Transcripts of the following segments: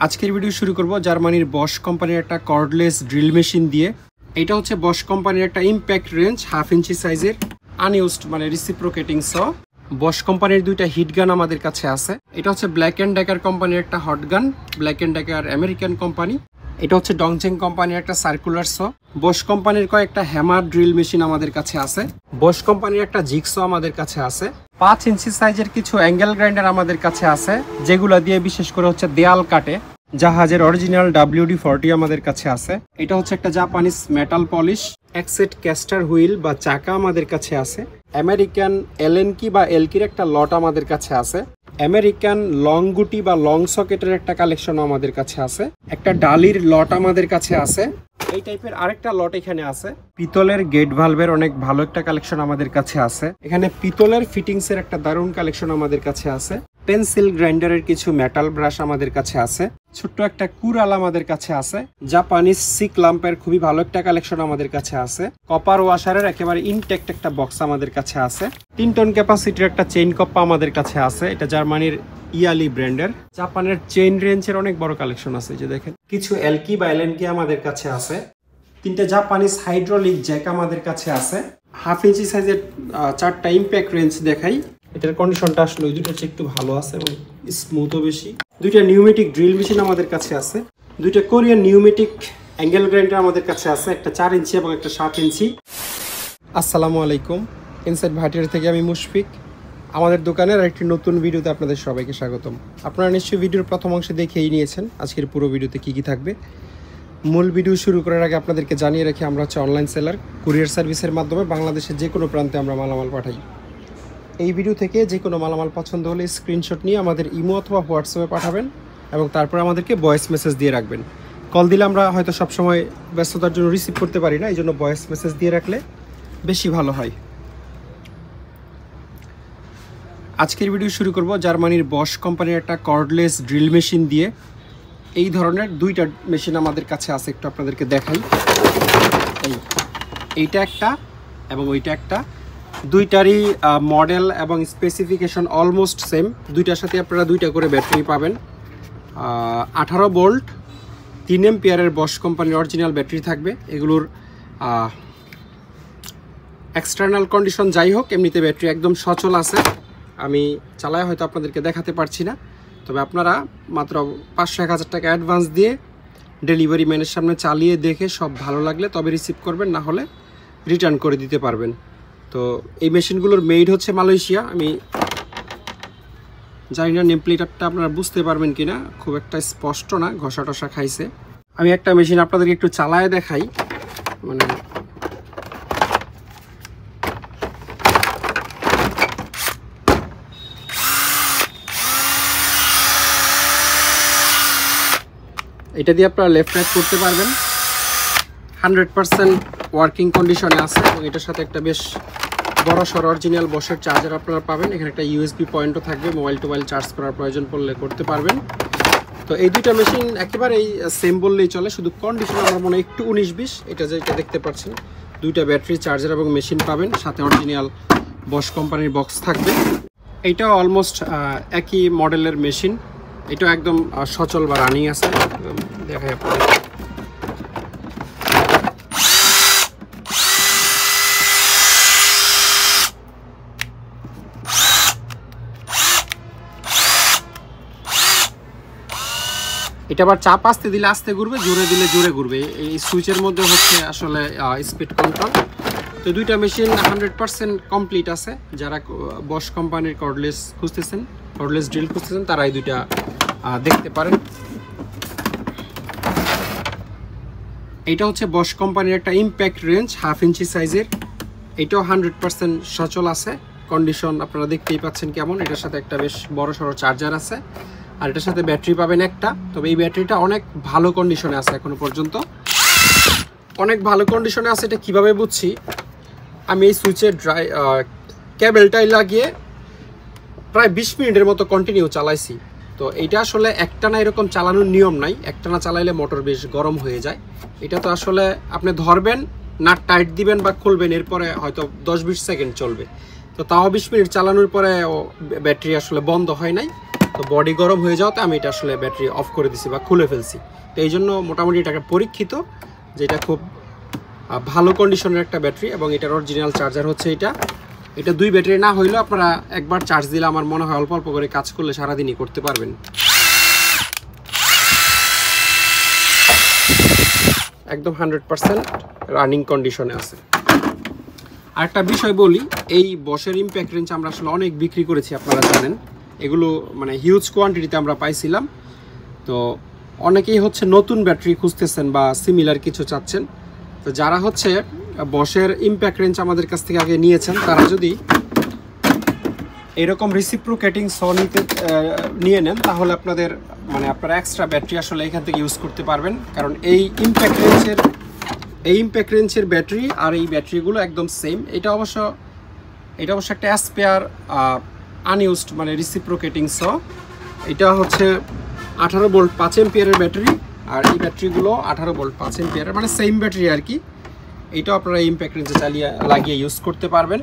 আজকের ভিডিও শুরু করব জার্মানির বশ কোম্পানির একটা কর্ডলেস ড্রিল মেশিন দিয়ে। এটা হচ্ছে বশ কোম্পানির একটা ইম্প্যাক্ট রেঞ্জ 1/2 ইঞ্চি সাইজের আনইউজড মানে রিসিপ্রোকেটিং স। বশ কোম্পানির দুইটা হিট গান আমাদের কাছে আছে। এটা হচ্ছে ব্ল্যাক অ্যান্ড ডেকার কোম্পানির একটা hot gun, black and decker American company. এটা হচ্ছে ডংচেং কোম্পানির একটা সার্কুলার স। বশ কোম্পানির কয়েকটা হ্যামার ড্রিল মেশিন আমাদের কাছে আছে। বশ কোম্পানির একটা জিগস আমাদের কাছে আছে। 5 ইঞ্চি সাইজের কিছু অ্যাঙ্গেল গ্রাইন্ডার আমাদের কাছে আছে, যেগুলো দিয়ে বিশেষ করে হচ্ছে দেয়াল কাটে। জাহাজের অরিজিনাল WD-40 আমাদের কাছে আছে। এটা হচ্ছে একটা জাপানিজ মেটাল পলিশ। এক সেট ক্যাস্টার হুইল বা চাকা আমাদের কাছে আছে। আমেরিকান এলএনকি বা এলকির একটা লট আমাদের কাছে আছে। আমেরিকান লং গুটি বা লং সকেটের একটা কালেকশন আমাদের কাছে আছে। একটা ডালির লট আমাদের কাছে আছে। এই টাইপের আরেকটা লট এখানে আছে। পিতলের গেট ভালভের অনেক ভালো একটা কালেকশন আমাদের কাছে আছে। এখানে পিতলের ফিটিংস এর একটা দারুণ কালেকশন আমাদের কাছে আছে। পেন্সিল গ্রাইন্ডারের কিছু মেটাল ব্রাশ আমাদের কাছে আছে। ছোট্ট একটা কুড়াল আমাদের কাছে আছে। জাপানিজ সিক ল্যাম্পের খুবই ভালো একটা কালেকশন আমাদের কাছে আছে। কপার ওয়াশারের একেবারে ইনটেক্ট একটা বক্স আমাদের কাছে আছে। 3 টন ক্যাপাসিটির একটা চেইন কপ্পা আমাদের কাছে আছে। এটা জার্মানির ইয়ালি ব্র্যান্ডের। জাপানের চেইন রেঞ্জের অনেক বড় কালেকশন আছে, যে দেখেন। কিছু এলকি বা এলএনকি আমাদের কাছে আছে। 3টা জাপানিজ হাইড্রোলিক জ্যাক আমাদের কাছে আছে। 1/2 ইঞ্চি সাইজের 4টা ইম্প্যাক্ট রেঞ্জ দেখাই। এটার কন্ডিশনটা আসলে ওই দুটো চেয়ে একটু ভালো আছে এবং স্মুথও বেশি। 2টা নিউমেটিক ড্রিল মেশিন আমাদের কাছে আছে। 2টা কোরিয়ান নিউমেটিক অ্যাঙ্গেল গ্রাইন্ডার আমাদের কাছে আছে, একটা 4 ইঞ্চি এবং একটা 7 ইঞ্চি। আসসালামু আলাইকুম, ইনসাইড ভাটিয়ার থেকে আমি মুশফিক। আমাদের দোকানের আরেকটি নতুন ভিডিওতে আপনাদের সবাইকে স্বাগতম। আপনারা নিশ্চয়ই ভিডিওর প্রথম অংশে দেখেই নিয়েছেন আজকের পুরো ভিডিওতে কী কী থাকবে। মূল ভিডিও শুরু করার আগে আপনাদেরকে জানিয়ে রাখি, আমরা হচ্ছে অনলাইন সেলার। কুরিয়ার সার্ভিসের মাধ্যমে বাংলাদেশের যে কোনো প্রান্তে আমরা মালামাল পাঠাই। এই ভিডিও থেকে যে কোনো মালামাল পছন্দ হলে স্ক্রিনশট নিয়ে আমাদের ইমো অথবা হোয়াটসঅ্যাপে পাঠাবেন এবং তারপর আমাদেরকে ভয়েস মেসেজ দিয়ে রাখবেন। কল দিলে আমরা হয়তো সবসময় ব্যস্ততার জন্য রিসিভ করতে পারি না, এই জন্য ভয়েস মেসেজ দিয়ে রাখলে বেশি ভালো হয়। আজকের ভিডিও শুরু করব জার্মানির বশ কোম্পানির একটা কর্ডলেস ড্রিল মেশিন দিয়ে। এই ধরনের 2টা মেশিন আমাদের কাছে আছে, একটু আপনাদেরকে দেখাই। এইটা একটা এবং ওইটা একটা। 2টারই মডেল এবং স্পেসিফিকেশন অলমোস্ট সেম। 2টার সাথে আপনারা 2টা করে ব্যাটারি পাবেন। 18 ভোল্ট 3 এম্পিয়ারের বশ কোম্পানির অরিজিনাল ব্যাটারি থাকবে। এগুলোর এক্সটার্নাল কন্ডিশন যাই হোক, এমনিতে ব্যাটারি একদম সচল আছে। আমি চালায় হয়তো আপনাদেরকে দেখাতে পারছি না, তবে আপনারা মাত্র 500-1000 টাকা অ্যাডভান্স দিয়ে ডেলিভারি ম্যানের সামনে চালিয়ে দেখে সব ভালো লাগলে তবে রিসিভ করবেন, না হলে রিটার্ন করে দিতে পারবেন। তো এই মেশিনগুলোর মেড হচ্ছে মালয়েশিয়া। আমি জানি না নেম প্লেটটা আপনারা বুঝতে পারবেন কিনা, খুব একটা স্পষ্ট না, ঘষা টসা খাইছে। আমি একটা মেশিন আপনাদেরকে একটু চালায় দেখাই। মানে এটা দিয়ে আপনারা লেফট রাইট করতে পারবেন। 100% ওয়ার্কিং কন্ডিশনে আছে এবং এটার সাথে একটা বেশ বড় সড় অরিজিনাল বশের চার্জার আপনারা পাবেন। এখানে একটা USB পয়েন্টও থাকবে, মোবাইল টোবাইল চার্জ করার প্রয়োজন পড়লে করতে পারবেন। তো এই 2টা মেশিন একেবারেই সেম বললেই চলে, শুধু কন্ডিশন আমার মনে একটু 19-20। এটা যেটা দেখতে পাচ্ছেন, 2টা ব্যাটারি, চার্জার এবং মেশিন পাবেন, সাথে অরিজিনাল বশ কোম্পানির বক্স থাকবে। এইটাও অলমোস্ট একই মডেলের মেশিন। এটাও একদম সচল বা রানিং আছে। দেখাই আপনাদের। এটা আবার চাপ আসতে দিলে আস্তে ঘুরবে, জোরে দিলে জোরে ঘুরবে। এই সুইচের মধ্যে হচ্ছে আসলে স্পিড কন্ট্রোল। তো 2টা মেশিন 100% কমপ্লিট আছে। যারা বশ কোম্পানির কর্ডলেস খুঁজতেছেন, কর্ডলেস ড্রিল খুঁজতেছেন, তারা এই 2টা দেখতে পারেন। এইটা হচ্ছে বশ কোম্পানির একটা ইম্প্যাক্ট রেঞ্জ 1/2 ইঞ্চি সাইজের। এটাও 100% সচল আছে। কন্ডিশন আপনারা দেখতেই পাচ্ছেন কেমন। এটার সাথে একটা বেশ বড় সড়ো চার্জার আছে, আর এটার সাথে ব্যাটারি পাবেন একটা। তবে এই ব্যাটারিটা অনেক ভালো কন্ডিশনে আছে, এখনো পর্যন্ত অনেক ভালো কন্ডিশনে আছে। এটা কিভাবে বুঝছি, আমি এই সুইচের কেবলটাই লাগিয়ে প্রায় 20 মিনিটের মতো কন্টিনিউ চালাইছি। তো এইটা আসলে একটানা এরকম চালানোর নিয়ম নাই, একটানা চালাইলে মোটর বেশ গরম হয়ে যায়। এটা তো আসলে আপনি ধরবেন, নাট টাইট দিবেন বা খুলবেন, এরপরে হয়তো 10-20 সেকেন্ড চলবে। তো তাও 20 মিনিট চালানোর পরে ব্যাটারি আসলে বন্ধ হয় নাই। তো বডি গরম হয়ে যাওয়াতে আমি এটা আসলে ব্যাটারি অফ করে দিছি বা খুলে ফেলছি। তো এই জন্য মোটামুটি এটাকে পরীক্ষিত, যেটা খুব ভালো কন্ডিশনের একটা ব্যাটারি এবং এটার অরিজিনাল চার্জার হচ্ছে এটা 2 ব্যাটারি না হইলেও আপনারা একবার চার্জ দিলে আমার মনে হয় অল্প অল্প করে কাজ করলে সারাদিনই করতে পারবেন। একদম 100% রানিং কন্ডিশনে আছে। আরেকটা বিষয় বলি, এই বশের ইম্প্যাক্ট রেঞ্জ আমরা আসলে অনেক বিক্রি করেছি, আপনারা জানেন। এগুলো মানে হিউজ কোয়ান্টিটিতে আমরা পাইছিলাম। তো অনেকেই হচ্ছে নতুন ব্যাটারি খুঁজতেছেন বা সিমিলার কিছু চাচ্ছেন। তো যারা হচ্ছে বশের ইম্প্যাক্ট রেঞ্জ আমাদের কাছ থেকে আগে নিয়েছেন, তারা যদি এরকম রিসিপ্রোকেটিং স নিয়ে নেন, তাহলে আপনারা এক্সট্রা ব্যাটারি আসলে এখান থেকে ইউজ করতে পারবেন। কারণ এই ইম্প্যাক্ট রেঞ্জের ব্যাটারি আর এই ব্যাটারিগুলো একদম সেম। এটা অবশ্য একটা স্পেয়ার আনইউজড মানে রিসিপ্রোকেটিং স। এটা হচ্ছে 18 ভোল্ট 5 এম্পিয়ারের ব্যাটারি, আর এই ব্যাটারিগুলো 18 ভোল্ট 5 এম্পিয়ারের, মানে সেম ব্যাটারি আর কি। এইটাও আপনারা ইম্প্যাক্ট রেঞ্জে লাগিয়ে ইউজ করতে পারবেন।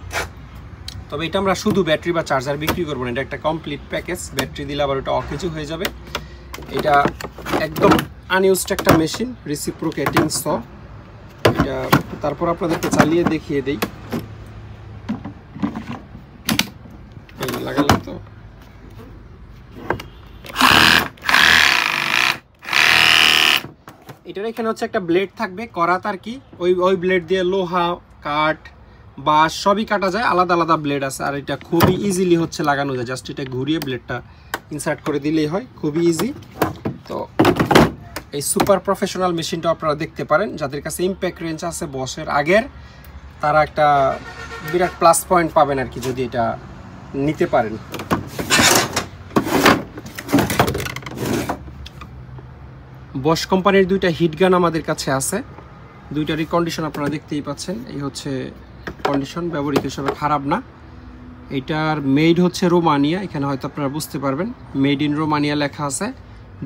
তবে এটা আমরা শুধু ব্যাটারি বা চার্জার বিক্রি করবো না, এটা একটা কমপ্লিট প্যাকেজ। ব্যাটারি দিলে আবার ওটা অকেজও হয়ে যাবে। এটা একদম আনইউজড একটা মেশিন, রিসিপ্রোকেটিং স। এটা তারপর আপনাদেরকে চালিয়ে দেখিয়ে দেই। লাগালাম তো। এটার এখানে হচ্ছে একটা ব্লেড থাকবে করাত আর কি। ওই ব্লেড দিয়ে লোহা, কাঠ, বাঁশ সবই কাটা যায়। আলাদা আলাদা ব্লেড আছে, আর এটা খুবই ইজিলি হচ্ছে লাগানো যায়। জাস্ট এটা ঘুরিয়ে ব্লেডটা ইনসার্ট করে দিলেই হয়, খুবই ইজি। তো এই সুপার প্রফেশনাল মেশিনটা আপনারা দেখতে পারেন। যাদের কাছে ইম্প্যাক্ট রেঞ্জ আছে বশের আগের, তারা একটা বিরাট প্লাস পয়েন্ট পাবেন আর কি, যদি এটা নিতে পারেন। বশ কোম্পানির 2টা হিট গান আমাদের কাছে আছে। 2টারই কন্ডিশন আপনারা দেখতেই পাচ্ছেন। এই হচ্ছে কন্ডিশন, ব্যবহৃত হিসাবে খারাপ না। এটার মেড হচ্ছে রোমানিয়া, এখানে হয়তো আপনারা বুঝতে পারবেন মেড ইন রোমানিয়া লেখা আছে।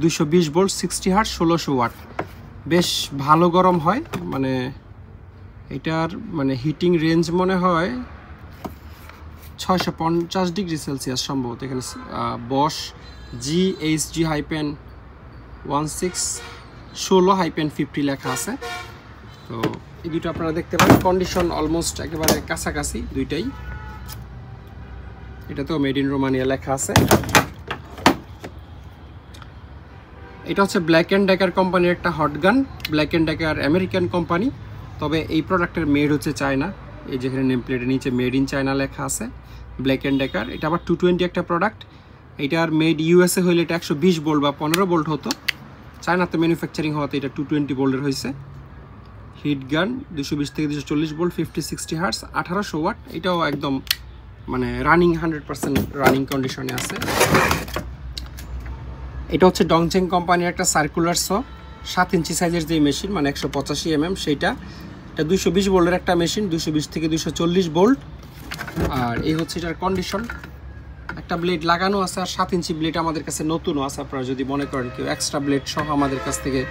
220 ভোল্ট 60 হার্টজ 1600 ওয়াট। বেশ ভালো গরম হয়, মানে এটার মানে হিটিং রেঞ্জ মনে হয় 650 ডিগ্রি সেলসিয়াস সম্ভবত। এখানে বশ GHG-16-16-50 লেখা আছে। তো এই দুটো আপনারা দেখতে পারেন, কন্ডিশন অলমোস্ট একেবারে কাছাকাছি দুইটাই। এটাতেও মেড ইন রোমানিয়া লেখা আছে। এটা হচ্ছে ব্ল্যাক অ্যান্ড ডেকার কোম্পানির একটা hot gun. Black and decker American company, তবে এই প্রোডাক্টের মেড হচ্ছে চায়না। এই যেখানে নেম প্লেটের নিচে মেড ইন চায়না লেখা আছে ব্ল্যাক অ্যান্ড ডেকার। এটা আবার 220 একটা প্রোডাক্ট। এটার মেড ইউএসএ হইলে এটা 120 ভোল্ট বা 15 ভোল্ট হতো। চায়নাতে ম্যানুফ্যাকচারিং হওয়াতে এটা 220 ভোল্টের হয়েছে। হিট গান 220 থেকে 240 ভোল্ট 50-60 হার্টজ 1800 ওয়াট। এটাও একদম মানে রানিং 100% রানিং কন্ডিশনে আছে। এটা হচ্ছে ডংচেং কোম্পানির একটা সার্কুলার স 7 ইঞ্চি সাইজের যে মেশিন, মানে 185 mm সেইটা। এটা 220 ভোল্টের একটা মেশিন, 220 থেকে 240 ভোল্ট। আর এই হচ্ছে এটার কন্ডিশন। একটা ব্লেড লাগানো আছে, আর 7 ইঞ্চি ব্লেড আমাদের কাছে নতুনও আছে। আপনারা যদি মনে করেন কেউ এক্সট্রা ব্লেড সহ আমাদের কাছ থেকে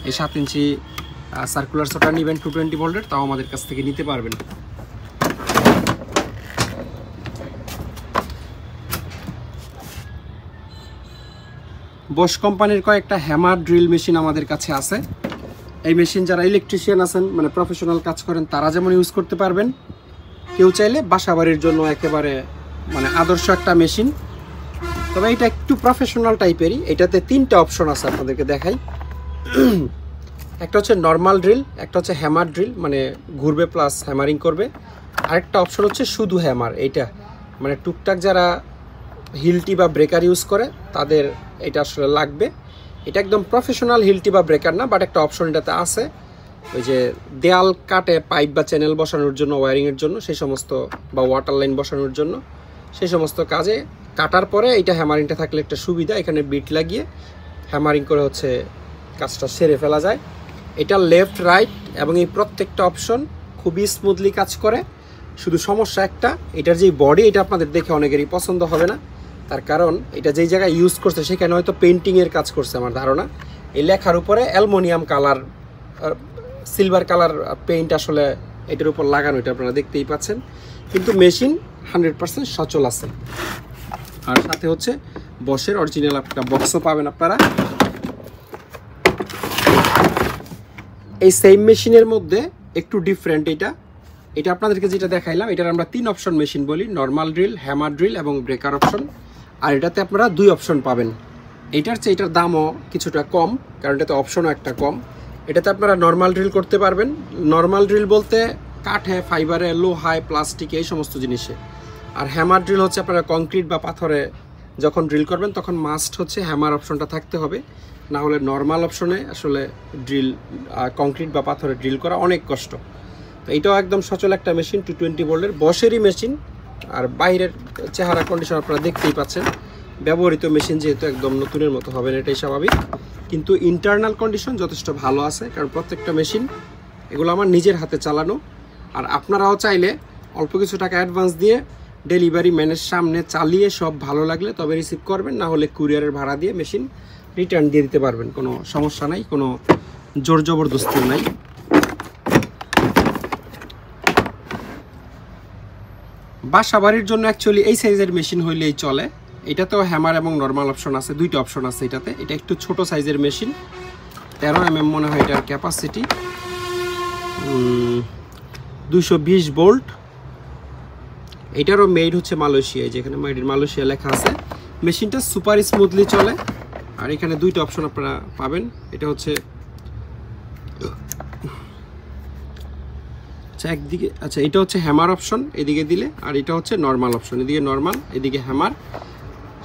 এই 7 ইঞ্চি সার্কুলার সটা নেবেন 220 ভোল্টের, তাও আমাদের কাছ থেকে নিতে পারবেন। বশ কোম্পানির কয়েকটা হ্যামার ড্রিল মেশিন আমাদের কাছে আছে। এই মেশিন যারা ইলেকট্রিশিয়ান আছেন, মানে প্রফেশনাল কাজ করেন, তারা যেমন ইউজ করতে পারবেন, কেউ চাইলে বাসাবাড়ির জন্য একেবারে মানে আদর্শ একটা মেশিন। তবে এটা একটু প্রফেশনাল টাইপেরই। এটাতে 3টা অপশন আছে, আপনাদেরকে দেখাই। একটা হচ্ছে নর্মাল ড্রিল, একটা হচ্ছে হ্যামার ড্রিল, মানে ঘুরবে প্লাস হ্যামারিং করবে। আরেকটা অপশন হচ্ছে শুধু হ্যামার। এইটা মানে টুকটাক যারা হিলটি বা ব্রেকার ইউজ করে তাদের এটা আসলে লাগবে। এটা একদম প্রফেশনাল হিলটি বা ব্রেকার না, বাট একটা অপশন এটাতে আছে। ওই যে দেয়াল কাটে পাইপ বা চ্যানেল বসানোর জন্য, ওয়ারিংয়ের জন্য, সেই সমস্ত, বা ওয়াটার লাইন বসানোর জন্য, সেই সমস্ত কাজে কাটার পরে এইটা হ্যামারিংটা থাকলে একটা সুবিধা। এখানে বিট লাগিয়ে হ্যামারিং করে হচ্ছে কাজটা সেরে ফেলা যায়। এটা লেফট রাইট এবং এই প্রত্যেকটা অপশন খুবই স্মুথলি কাজ করে। শুধু সমস্যা একটা, এটার যেই বডি, এটা আপনাদের দেখে অনেকেরই পছন্দ হবে না। তার কারণ এটা যেই জায়গায় ইউজ করছে সেখানে হয়তো পেন্টিংয়ের কাজ করছে আমার ধারণা। এই লেখার উপরে aluminium colour, silver colour paint আসলে এটার উপর লাগানো, এটা আপনারা দেখতেই পাচ্ছেন। কিন্তু মেশিন 100% সচল আছে। আর সাথে হচ্ছে বসের অরিজিনাল একটা বক্সও পাবেন আপনারা। এই সেম মেশিনের মধ্যে একটু ডিফারেন্ট এটা আপনাদেরকে যেটা দেখাইলাম, এটার আমরা 3 অপশন মেশিন বলি, নর্মাল ড্রিল, হ্যামার ড্রিল এবং ব্রেকার অপশন। আর এটাতে আপনারা 2 অপশন পাবেন। এটার চেয়ে এটার দামও কিছুটা কম, কারণ এটাতে অপশনও একটা কম। এটাতে আপনারা নর্মাল ড্রিল করতে পারবেন। নর্মাল ড্রিল বলতে কাঠে, ফাইবারে, লোহায়, প্লাস্টিকে, এই সমস্ত জিনিসে। আর হ্যামার ড্রিল হচ্ছে আপনারা কংক্রিট বা পাথরে যখন ড্রিল করবেন তখন মাস্ট হচ্ছে হ্যামার অপশনটা থাকতে হবে, না হলে নর্মাল অপশনে আসলে ড্রিল কংক্রিট বা পাথরে ড্রিল করা অনেক কষ্ট। তো এটাও একদম সচল একটা মেশিন, 220 ভোল্টের বসেরই মেশিন। আর বাইরের চেহারা কন্ডিশন আপনারা দেখতেই পাচ্ছেন, ব্যবহৃত মেশিন যেহেতু একদম নতুনের মতো হবে না, এটাই স্বাভাবিক। কিন্তু ইন্টারনাল কন্ডিশন যথেষ্ট ভালো আছে, কারণ প্রত্যেকটা মেশিন এগুলো আমার নিজের হাতে চালানো। আর আপনারাও চাইলে অল্প কিছু টাকা অ্যাডভান্স দিয়ে ডেলিভারি ম্যানের সামনে চালিয়ে সব ভালো লাগলে তবে রিসিভ করবেন, না হলে কুরিয়ারের ভাড়া দিয়ে মেশিন রিটার্ন দিয়ে দিতে পারবেন। কোনো সমস্যা নাই, কোনো জোর জবরদস্তি নাই। বাসা বাড়ির জন্য অ্যাকচুয়ালি এই সাইজের মেশিন হইলেই চলে। এটাতেও হ্যামার এবং নর্মাল অপশন আছে, 2টা অপশন আছে এটাতে। এটা একটু ছোট সাইজের মেশিন, 13 mm মনে হয় এটার ক্যাপাসিটি, 220 ভোল্ট। এটারও মেড হচ্ছে মালয়েশিয়ায়, যেখানে মেড ইন মালয়েশিয়া লেখা আছে। মেশিনটা সুপার স্মুথলি চলে। আর এখানে 2টা অপশন আপনারা পাবেন। এটা হচ্ছে একদিকে, আচ্ছা এটা হচ্ছে হ্যামার অপশন এদিকে দিলে, আর এটা হচ্ছে নর্মাল অপশন, এদিকে নর্মাল এদিকে হ্যামার।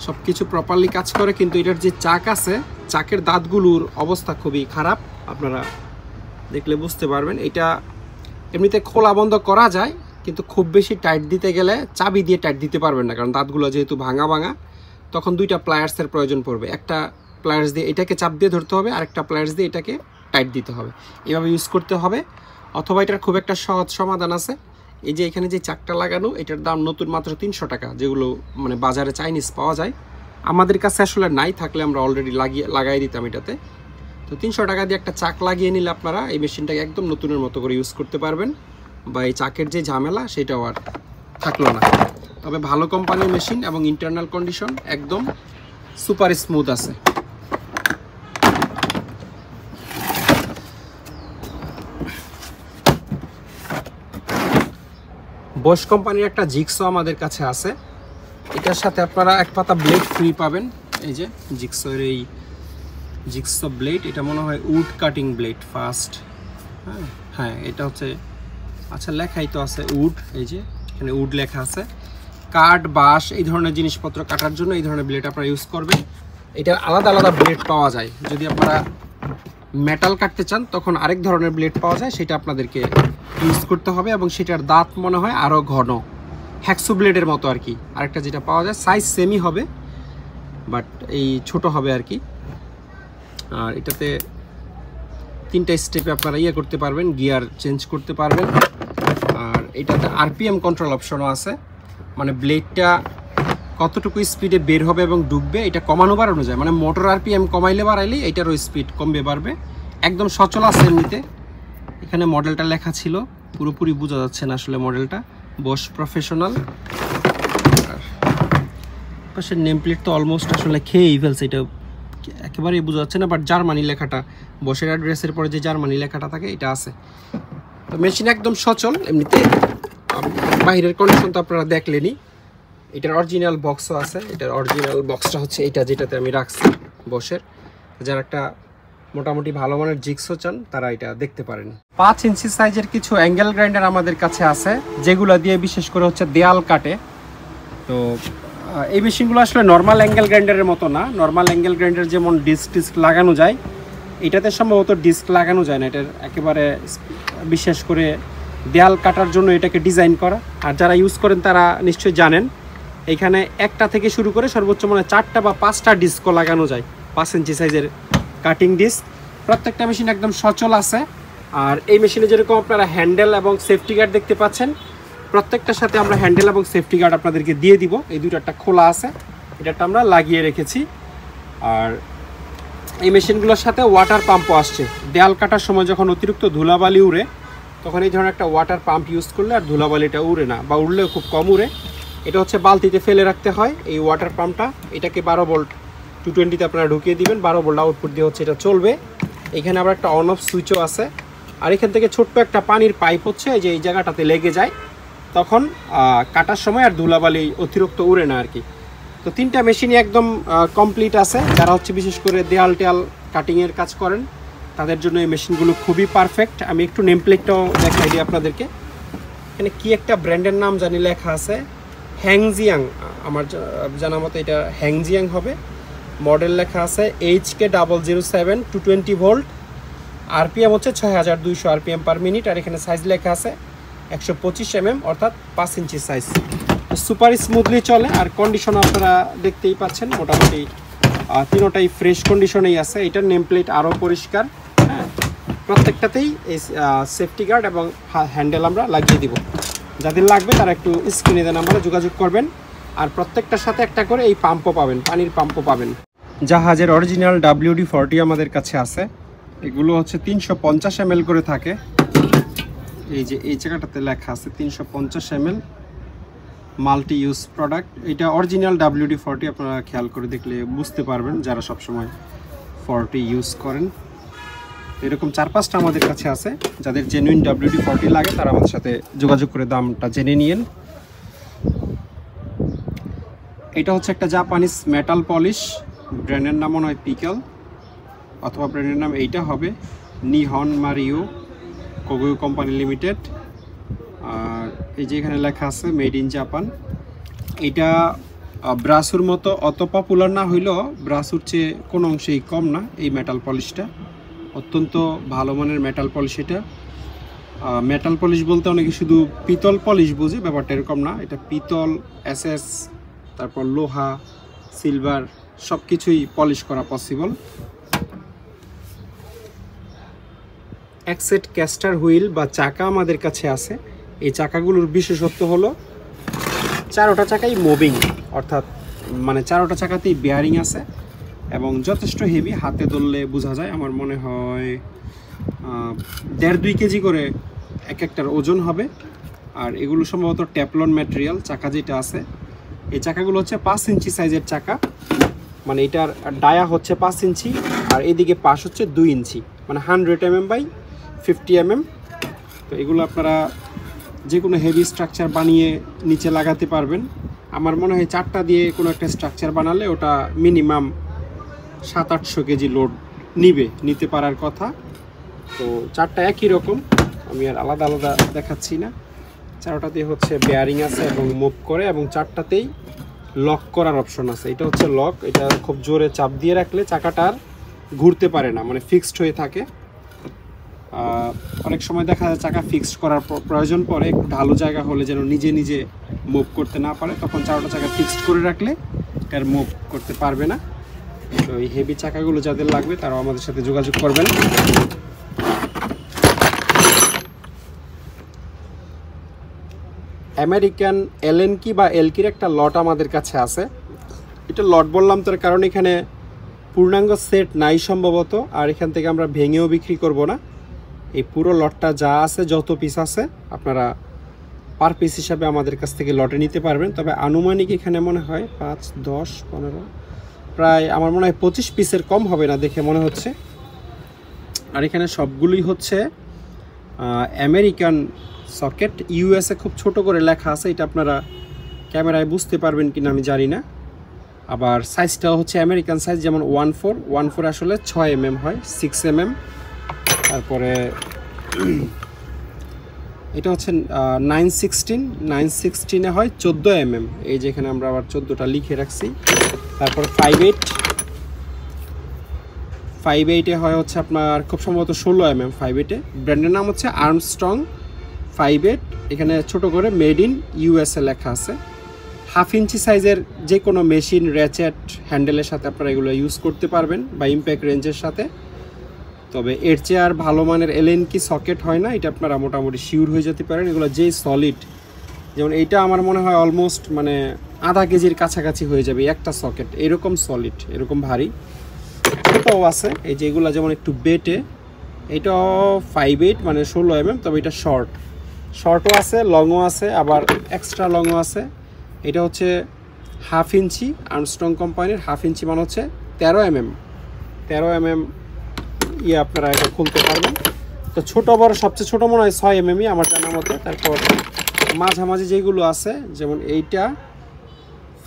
সব কিছু প্রপারলি কাজ করে, কিন্তু এটার যে চাক আছে, চাকের দাঁতগুলোর অবস্থা খুবই খারাপ, আপনারা দেখলে বুঝতে পারবেন। এটা এমনিতে খোলা বন্ধ করা যায়, কিন্তু খুব বেশি টাইট দিতে গেলে চাবি দিয়ে টাইট দিতে পারবেন না, কারণ দাঁতগুলো যেহেতু ভাঙা ভাঙা, তখন 2টা প্লায়ার্সের প্রয়োজন পড়বে। একটা প্লায়ার্স দিয়ে এটাকে চাপ দিয়ে ধরতে হবে, আরেকটা প্লায়ার্স দিয়ে এটাকে টাইট দিতে হবে। এভাবে ইউজ করতে হবে। অথবা এটার খুব একটা সহজ সমাধান আছে, এই যে এখানে যে চাকটা লাগানো, এটার দাম নতুন মাত্র 300 টাকা, যেগুলো মানে বাজারে চাইনিজ পাওয়া যায়। আমাদের কাছে আসলে নাই, থাকলে আমরা অলরেডি লাগাই দিতাম এটাতে। তো 300 টাকা দিয়ে একটা চাক লাগিয়ে নিলে আপনারা এই মেশিনটাকে একদম নতুনের মতো করে ইউজ করতে পারবেন, বা এই চাকের যে ঝামেলা সেটাও আর থাকলো না। তবে ভালো কোম্পানির মেশিন এবং ইন্টারনাল কন্ডিশন একদম সুপার স্মুথ আছে। বস কোম্পানির একটা জিক্সো আমাদের কাছে আছে। এটার সাথে আপনারা এক পাতা ব্লেড ফ্রি পাবেন। এই যে জিক্সোর এই জিক্সো ব্লেড, এটা মনে হয় উড কাটিং ব্লেড ফার্স্ট। হ্যাঁ এটা হচ্ছে, আচ্ছা লেখাই তো আছে উড, এই যে এখানে উড লেখা আছে। কাঠ, বাঁশ এই ধরনের জিনিসপত্র কাটার জন্য এই ধরনের ব্লেড আপনারা ইউজ করবেন। এটার আলাদা আলাদা ব্লেড পাওয়া যায়। যদি আপনারা মেটাল কাটতে চান তখন আরেক ধরনের ব্লেড পাওয়া যায়, সেটা আপনাদেরকে ইউজ করতে হবে। এবং সেটার দাঁত মনে হয় আরও ঘন, হ্যাকসু ব্লেডের মতো আর কি। আরেকটা যেটা পাওয়া যায় সাইজ সেমই হবে, বাট এই ছোট হবে আর কি। আর এটাতে 3টা স্টেপে আপনারা করতে পারবেন, গিয়ার চেঞ্জ করতে পারবেন। আর এটাতে আরপিএম কন্ট্রোল অপশনও আছে, মানে ব্লেডটা কতটুকু স্পিডে বের হবে এবং ডুববে এটা কমানো বাড়ানো যায়। মানে মোটর আরপিএম কমাইলে বাড়াইলে এটারও স্পিড কমবে বাড়বে। একদম সচল আছে এমনিতে। এখানে মডেলটা লেখা ছিল, পুরোপুরি বোঝা যাচ্ছে না আসলে মডেলটা। বস প্রফেশনাল। আর পাশের নেম প্লেট তো অলমোস্ট আসলে খেয়েই ফেলছে, এটা একেবারেই বোঝা যাচ্ছে না, বাট জার্মানি লেখাটা, বসের অ্যাড্রেসের পরে যে জার্মানি লেখাটা থাকে এটা আছে। তো মেশিন একদম সচল এমনিতে। বাইরের কন্ডিশন তো আপনারা দেখলেনই। এটার অরিজিনাল বক্সও আছে। এটার অরিজিনাল বক্সটা হচ্ছে এটা, যেটাতে আমি রাখছি বসের। যারা একটা মোটামুটি ভালো মানের জিক্সও চান তারা এটা দেখতে পারেন। 5 ইঞ্চি সাইজের কিছু অ্যাঙ্গেল গ্রাইন্ডার আমাদের কাছে আছে, যেগুলো দিয়ে বিশেষ করে হচ্ছে দেয়াল কাটে। তো এই মেশিনগুলো আসলে নর্মাল অ্যাঙ্গেল গ্রাইন্ডারের মতো না। নর্মাল অ্যাঙ্গেল গ্রাইন্ডার যেমন ডিস্ক লাগানো যায়, এটাতে সম্ভবত ডিস্ক লাগানো যায় না। এটার একেবারে বিশেষ করে দেয়াল কাটার জন্য এটাকে ডিজাইন করা। আর যারা ইউজ করেন তারা নিশ্চয়ই জানেন, এখানে একটা থেকে শুরু করে সর্বোচ্চ মানে 4টা বা 5টা ডিস্কও লাগানো যায়, 5 ইঞ্চি সাইজের কাটিং ডিস্ক। প্রত্যেকটা মেশিন একদম সচল আছে। আর এই মেশিনে যেরকম আপনারা হ্যান্ডেল এবং সেফটি গার্ড দেখতে পাচ্ছেন, প্রত্যেকটার সাথে আমরা হ্যান্ডেল এবং সেফটি গার্ড আপনাদেরকে দিয়ে দিব। এই দুইটা খোলা আছে, এটা আমরা লাগিয়ে রেখেছি। আর এই মেশিনগুলোর সাথে ওয়াটার পাম্পও আসছে। দেয়াল কাটার সময় যখন অতিরিক্ত ধুলাবালি উড়ে, তখন এই ধরনের একটা ওয়াটার পাম্প ইউজ করলে আর ধুলাবালিটা উড়ে না, বা উড়লেও খুব কম উড়ে। এটা হচ্ছে বালতিতে ফেলে রাখতে হয় এই ওয়াটার পাম্পটা। এটাকে 12 ভোল্ট 220-তে আপনারা ঢুকিয়ে দিবেন, 12 ভোল্ট আউটপুট দিয়ে হচ্ছে এটা চলবে। এখানে আবার একটা অন অফ সুইচও আছে। আর এখান থেকে ছোট্ট একটা পানির পাইপ হচ্ছে যে এই জায়গাটাতে লেগে যায়, তখন কাটার সময় আর ধুলাবালি অতিরিক্ত উড়ে না আর কি। তো 3টা মেশিনই একদম কমপ্লিট আছে। যারা হচ্ছে বিশেষ করে দেয়াল টেয়াল কাটিংয়ের কাজ করেন তাদের জন্য এই মেশিনগুলো খুবই পারফেক্ট। আমি একটু নেম প্লেটটাও দেখাই দিই আপনাদেরকে। এখানে কি একটা ব্র্যান্ডের নাম জানি লেখা আছে, হ্যাংজিয়াং, আমার জানা মতো এটা হ্যাংজিয়াং হবে। মডেল লেখা আছে HK007 220 ভোল্ট, আরপিএম হচ্ছে 6200 আরপিএম পার মিনিট। আর এখানে সাইজ লেখা আছে 125 mm অর্থাৎ 5 ইঞ্চি সাইজ। সুপার স্মুথলি চলে। আর কন্ডিশন আপনারা দেখতেই পাচ্ছেন, মোটামুটি তিনোটাই ফ্রেশ কন্ডিশনেই আছে। এটার নেম প্লেট আরও পরিষ্কার। হ্যাঁ, প্রত্যেকটাতেই এই সেফটি গার্ড এবং হ্যান্ডেল আমরা লাগিয়ে দিব। যাদের লাগবে তারা একটু স্ক্রিনে দেন নাম্বারে যোগাযোগ করবেন। আর প্রত্যেকটার সাথে একটা করে এই পাম্পও পাবেন, পানির পাম্পও পাবেন। জাহাজের অরিজিনাল WD-40 আমাদের কাছে আছে। এগুলো হচ্ছে 350 ml করে থাকে। এই যে এই জায়গাটাতে লেখা আছে 350 ml মাল্টি ইউজ প্রোডাক্ট। এটা অরিজিনাল WD-40, আপনারা খেয়াল করে দেখলে বুঝতে পারবেন যারা সবসময় 40 ইউজ করেন। এরকম 4-5টা আমাদের কাছে আছে। যাদের জেনুইন WD-40 লাগে তারা আমাদের সাথে যোগাযোগ করে দামটা জেনে নিয়েন। এটা হচ্ছে একটা জাপানিজ মেটাল পলিশ, ব্র্যান্ডের নাম মনে হয় পিকেল, অথবা ব্র্যান্ডের নাম এইটা হবে নিহন মারিও কোগোয়ো কোম্পানি লিমিটেড। আর এই যে এখানে লেখা আছে মেড ইন জাপান। এটা ব্রাসুর মতো অত পপুলার না হইলেও ব্রাসুর চেয়ে কোনো অংশেই কম না। এই মেটাল পলিশটা অত্যন্ত ভালো মানের মেটাল পলিশ। এটা মেটাল পলিশ বলতে অনেকে শুধু পিতল পলিশ বোঝে, ব্যাপারটা এরকম না। এটা পিতল, SS, তারপর লোহা, সিলভার সব কিছুই পলিশ করা পসিবল। এক সেট ক্যাস্টার হুইল বা চাকা আমাদের কাছে আছে। এই চাকাগুলোর বিশেষত্ব হলো 4টা চাকাই মুভিং, অর্থাৎ মানে 4টা চাকাতেই বেয়ারিং আছে এবং যথেষ্ট হেভি। হাতে ধরলে বোঝা যায়। আমার মনে হয় 1.5-2 কেজি করে এক একটার ওজন হবে। আর এগুলো সম্ভবত টেফলন ম্যাটেরিয়াল চাকা যেটা আছে। এই চাকাগুলো হচ্ছে 5 ইঞ্চি সাইজের চাকা, মানে এটার ডায়া হচ্ছে 5 ইঞ্চি আর এদিকে পাশ হচ্ছে 2 ইঞ্চি, মানে 100 mm বাই 50 mm। তো এগুলো আপনারা যে কোনো হেভি স্ট্রাকচার বানিয়ে নিচে লাগাতে পারবেন। আমার মনে হয় 4টা দিয়ে কোনো একটা স্ট্রাকচার বানালে ওটা মিনিমাম 700-800 কেজি লোড নিতে পারার কথা। তো 4টা একই রকম, আমি আর আলাদা আলাদা দেখাচ্ছি না। 4টাতে হচ্ছে বেয়ারিং আছে এবং মুভ করে, এবং 4টাতেই লক করার অপশন আছে। এটা হচ্ছে লক, এটা খুব জোরে চাপ দিয়ে রাখলে চাকাটা আর ঘুরতে পারে না, মানে ফিক্সড হয়ে থাকে। অনেক সময় দেখা যায় চাকা ফিক্সড করার প্রয়োজন পড়ে, একটু ঢালু জায়গা হলে যেন নিজে নিজে মুভ করতে না পারে, তখন 4টা চাকা ফিক্সড করে রাখলে আর মুভ করতে পারবে না। তো এই হেভি চাকাগুলো যাদের লাগবে তারাও আমাদের সাথে যোগাযোগ করবেন। আমেরিকান এলএনকি বা এলকির একটা লট আমাদের কাছে আছে। এটা লট বললাম তার কারণ এখানে পূর্ণাঙ্গ সেট নাই সম্ভবত, আর এখান থেকে আমরা ভেঙেও বিক্রি করব না। এই পুরো লটটা যা আছে, যত পিস আছে, আপনারা পার পিস হিসাবে আমাদের কাছ থেকে লটে নিতে পারবেন। তবে আনুমানিক এখানে মনে হয় 5, 10, 15, প্রায় আমার মনে হয় 25 পিসের কম হবে না দেখে মনে হচ্ছে। আর এখানে সবগুলোই হচ্ছে আমেরিকান সকেট। USA খুব ছোট করে লেখা আছে, এটা আপনারা ক্যামেরায় বুঝতে পারবেন কিনা আমি জানি না। আবার সাইজটাও হচ্ছে আমেরিকান সাইজ, যেমন 1/4 আসলে 6 mm হয়, 6 mm। তারপরে এটা হচ্ছে 916 হয় 14 mm। এই যে এখানে আমরা আবার 14টা লিখে রাখছি। তারপর 5/8 হয় হচ্ছে আপনার খুব সম্ভবত 16 mm 5/8। ব্র্যান্ডের নাম হচ্ছে আর্মস্ট্রং 5/8। এখানে ছোট করে মেড ইন USA লেখা আছে। 1/2 ইঞ্চি সাইজের যে কোনো মেশিন, র্যাচেট, হ্যান্ডেলের সাথে আপনারা এগুলো ইউজ করতে পারবেন বা ইম্প্যাক্ট রেঞ্জের সাথে। তবে এর চেয়ে আর ভালো মানের এলএনকি সকেট হয় না, এটা আপনারা মোটামুটি শিওর হয়ে যেতে পারেন। এগুলো যেই সলিড, যেমন এইটা আমার মনে হয় অলমোস্ট মানে আধা কেজির কাছাকাছি হয়ে যাবে একটা সকেট, এরকম সলিড, এরকম ভারী। ছোটও আছে, এই যে এগুলো যেমন একটু বেটে, এটাও 5/8 মানে 16 mm। তবে এটা শর্টও আছে, লংও আছে, আবার এক্সট্রা লংও আছে। এটা হচ্ছে 1/2 ইঞ্চি, আর্মস্ট্রং কোম্পানির 1/2 ইঞ্চি মানে হচ্ছে 13 mm ইয়ে আপনারা এটা খুলতে পারবেন। তো ছোট বড় সবচেয়ে ছোট মনে হয় 6 mm আমার জানার মতে। তারপর মাঝামাঝি যেগুলো আছে যেমন এইটা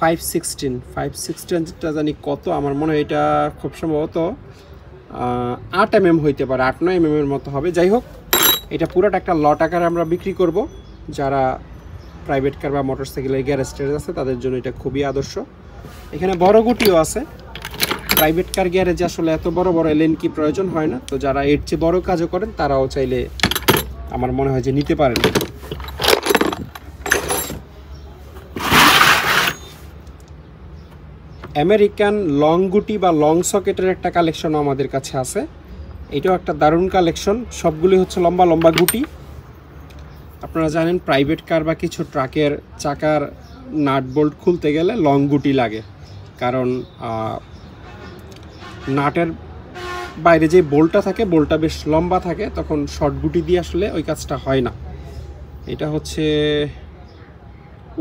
516টা জানি কত, আমার মনে হয় এটা খুব সম্ভবত 8 mm হইতে পারে, 8-9 mm এর মতো হবে। যাই হোক, এটা পুরোটা একটা লট আকারে আমরা বিক্রি করব। যারা প্রাইভেট কার বা মোটরসাইকেলের গ্যারেজ ট্যারেজ আছে তাদের জন্য এটা খুবই আদর্শ। এখানে বড় গুটিও আছে। প্রাইভেট কার গ্যারেজে আসলে এত বড় বড় এলেন কি প্রয়োজন হয় না, তো যারা এর চেয়ে বড় কাজও করেন তারাও চাইলে আমার মনে হয় যে নিতে পারেন। আমেরিকান লং গুটি বা লং সকেটের একটা কালেকশনও আমাদের কাছে আছে। এটাও একটা দারুণ কালেকশন। সবগুলি হচ্ছে লম্বা লম্বা গুটি। আপনারা জানেন প্রাইভেট কার বা কিছু ট্রাকের চাকার নাট বোল্ট খুলতে গেলে লং গুটি লাগে, কারণ নাটের বাইরে যে বোল্টটা থাকে বোল্টটা বেশ লম্বা থাকে, তখন শর্ট গুটি দিয়ে আসলে ওই কাজটা হয় না। এটা হচ্ছে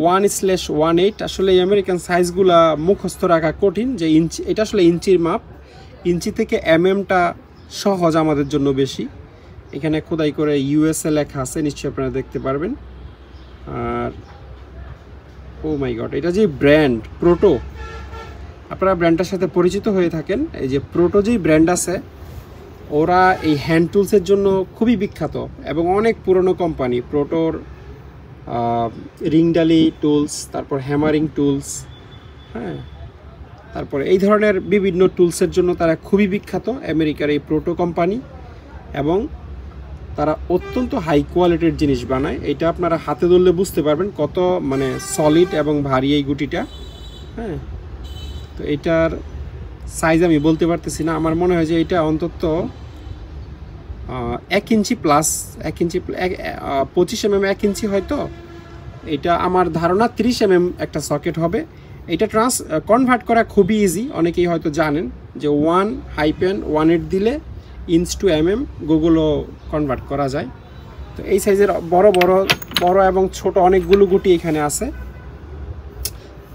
1/18। আসলে এই আমেরিকান সাইজগুলা মুখস্থ রাখা কঠিন, যে ইঞ্চি, এটা আসলে ইঞ্চির মাপ। ইঞ্চি থেকে mm-টা সহজ আমাদের জন্য বেশি। এখানে খোদাই করে USA লেখা আছে, নিশ্চয়ই আপনারা দেখতে পারবেন। আর ও মাই গড, এটা যে ব্র্যান্ড প্রোটো, আপনারা ব্র্যান্ডটার সাথে পরিচিত হয়ে থাকেন। এই যে প্রোটো যেই ব্র্যান্ড আছে, ওরা এই হ্যান্ড টুলসের জন্য খুবই বিখ্যাত এবং অনেক পুরনো কোম্পানি। প্রোটোর রিংডালি টুলস, তারপর হ্যামারিং টুলস, হ্যাঁ, তারপরে এই ধরনের বিভিন্ন টুলসের জন্য তারা খুবই বিখ্যাত, আমেরিকার এই প্রোটো কোম্পানি। এবং তারা অত্যন্ত হাই কোয়ালিটির জিনিস বানায়। এটা আপনারা হাতে ধরলে বুঝতে পারবেন কত মানে সলিড এবং ভারী এই গুটিটা। হ্যাঁ, তো এটার সাইজ আমি বলতে পারতেছি না, আমার মনে হয় যে এটা অন্তত 1 ইঞ্চি প্লাস, 1 ইঞ্চি 25 mm 1 ইঞ্চি হয়তো। এটা আমার ধারণা 30 mm একটা সকেট হবে। এটা কনভার্ট করা খুবই ইজি, অনেকেই হয়তো জানেন যে 1-1 দিলে ইঞ্চ টু mm গুগলও কনভার্ট করা যায়। তো এই সাইজের বড় এবং ছোট অনেকগুলো গুটি এখানে আছে।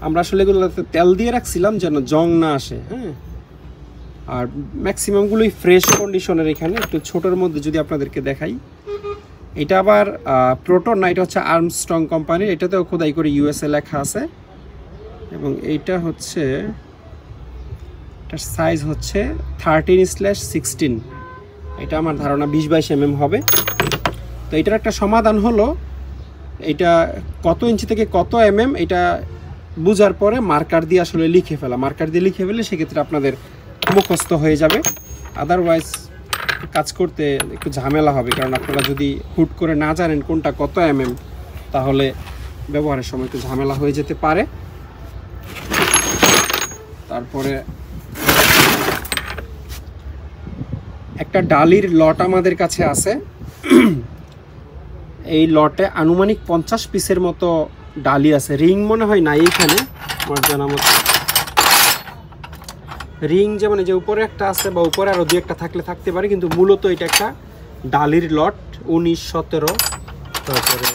আমরা আসলে এগুলোতে তেল দিয়ে রাখছিলাম যেন জং না আসে। হ্যাঁ, আর ম্যাক্সিমামগুলোই ফ্রেশ কন্ডিশনের। এখানে একটু ছোটোর মধ্যে যদি আপনাদেরকে দেখাই, এটা আবার প্রোটোর না, এটা হচ্ছে আর্মস্ট্রং কোম্পানির। এটাতেও খোদাই করে USA লেখা আছে। এবং এইটা হচ্ছে, এটার সাইজ হচ্ছে 13/16। এটা আমার ধারণা 20-22 mm হবে। তো এটার একটা সমাধান হলো, এটা কত ইঞ্চি থেকে কত mm এটা বুঝার পরে মার্কার দিয়ে আসলে লিখে ফেলা। মার্কার দিয়ে লিখে ফেলে সেক্ষেত্রে আপনাদের মুখস্থ হয়ে যাবে। আদারওয়াইজ কাজ করতে একটু ঝামেলা হবে, কারণ আপনারা যদি হুট করে না জানেন কোনটা কত mm, তাহলে ব্যবহারের সময় একটু ঝামেলা হয়ে যেতে পারে। তারপরে একটা ডালির লট আমাদের কাছে আছে। এই লটে আনুমানিক 50 পিসের মতো ডালি আছে। রিং মনে হয় নাই এখানে আমার জানা মতো। রিং যেমন এই যে উপরে একটা আছে, বা উপরে আরও 2-1টা থাকলে থাকতে পারে, কিন্তু মূলত এটা একটা ডালির লট। 19-17। তারপরে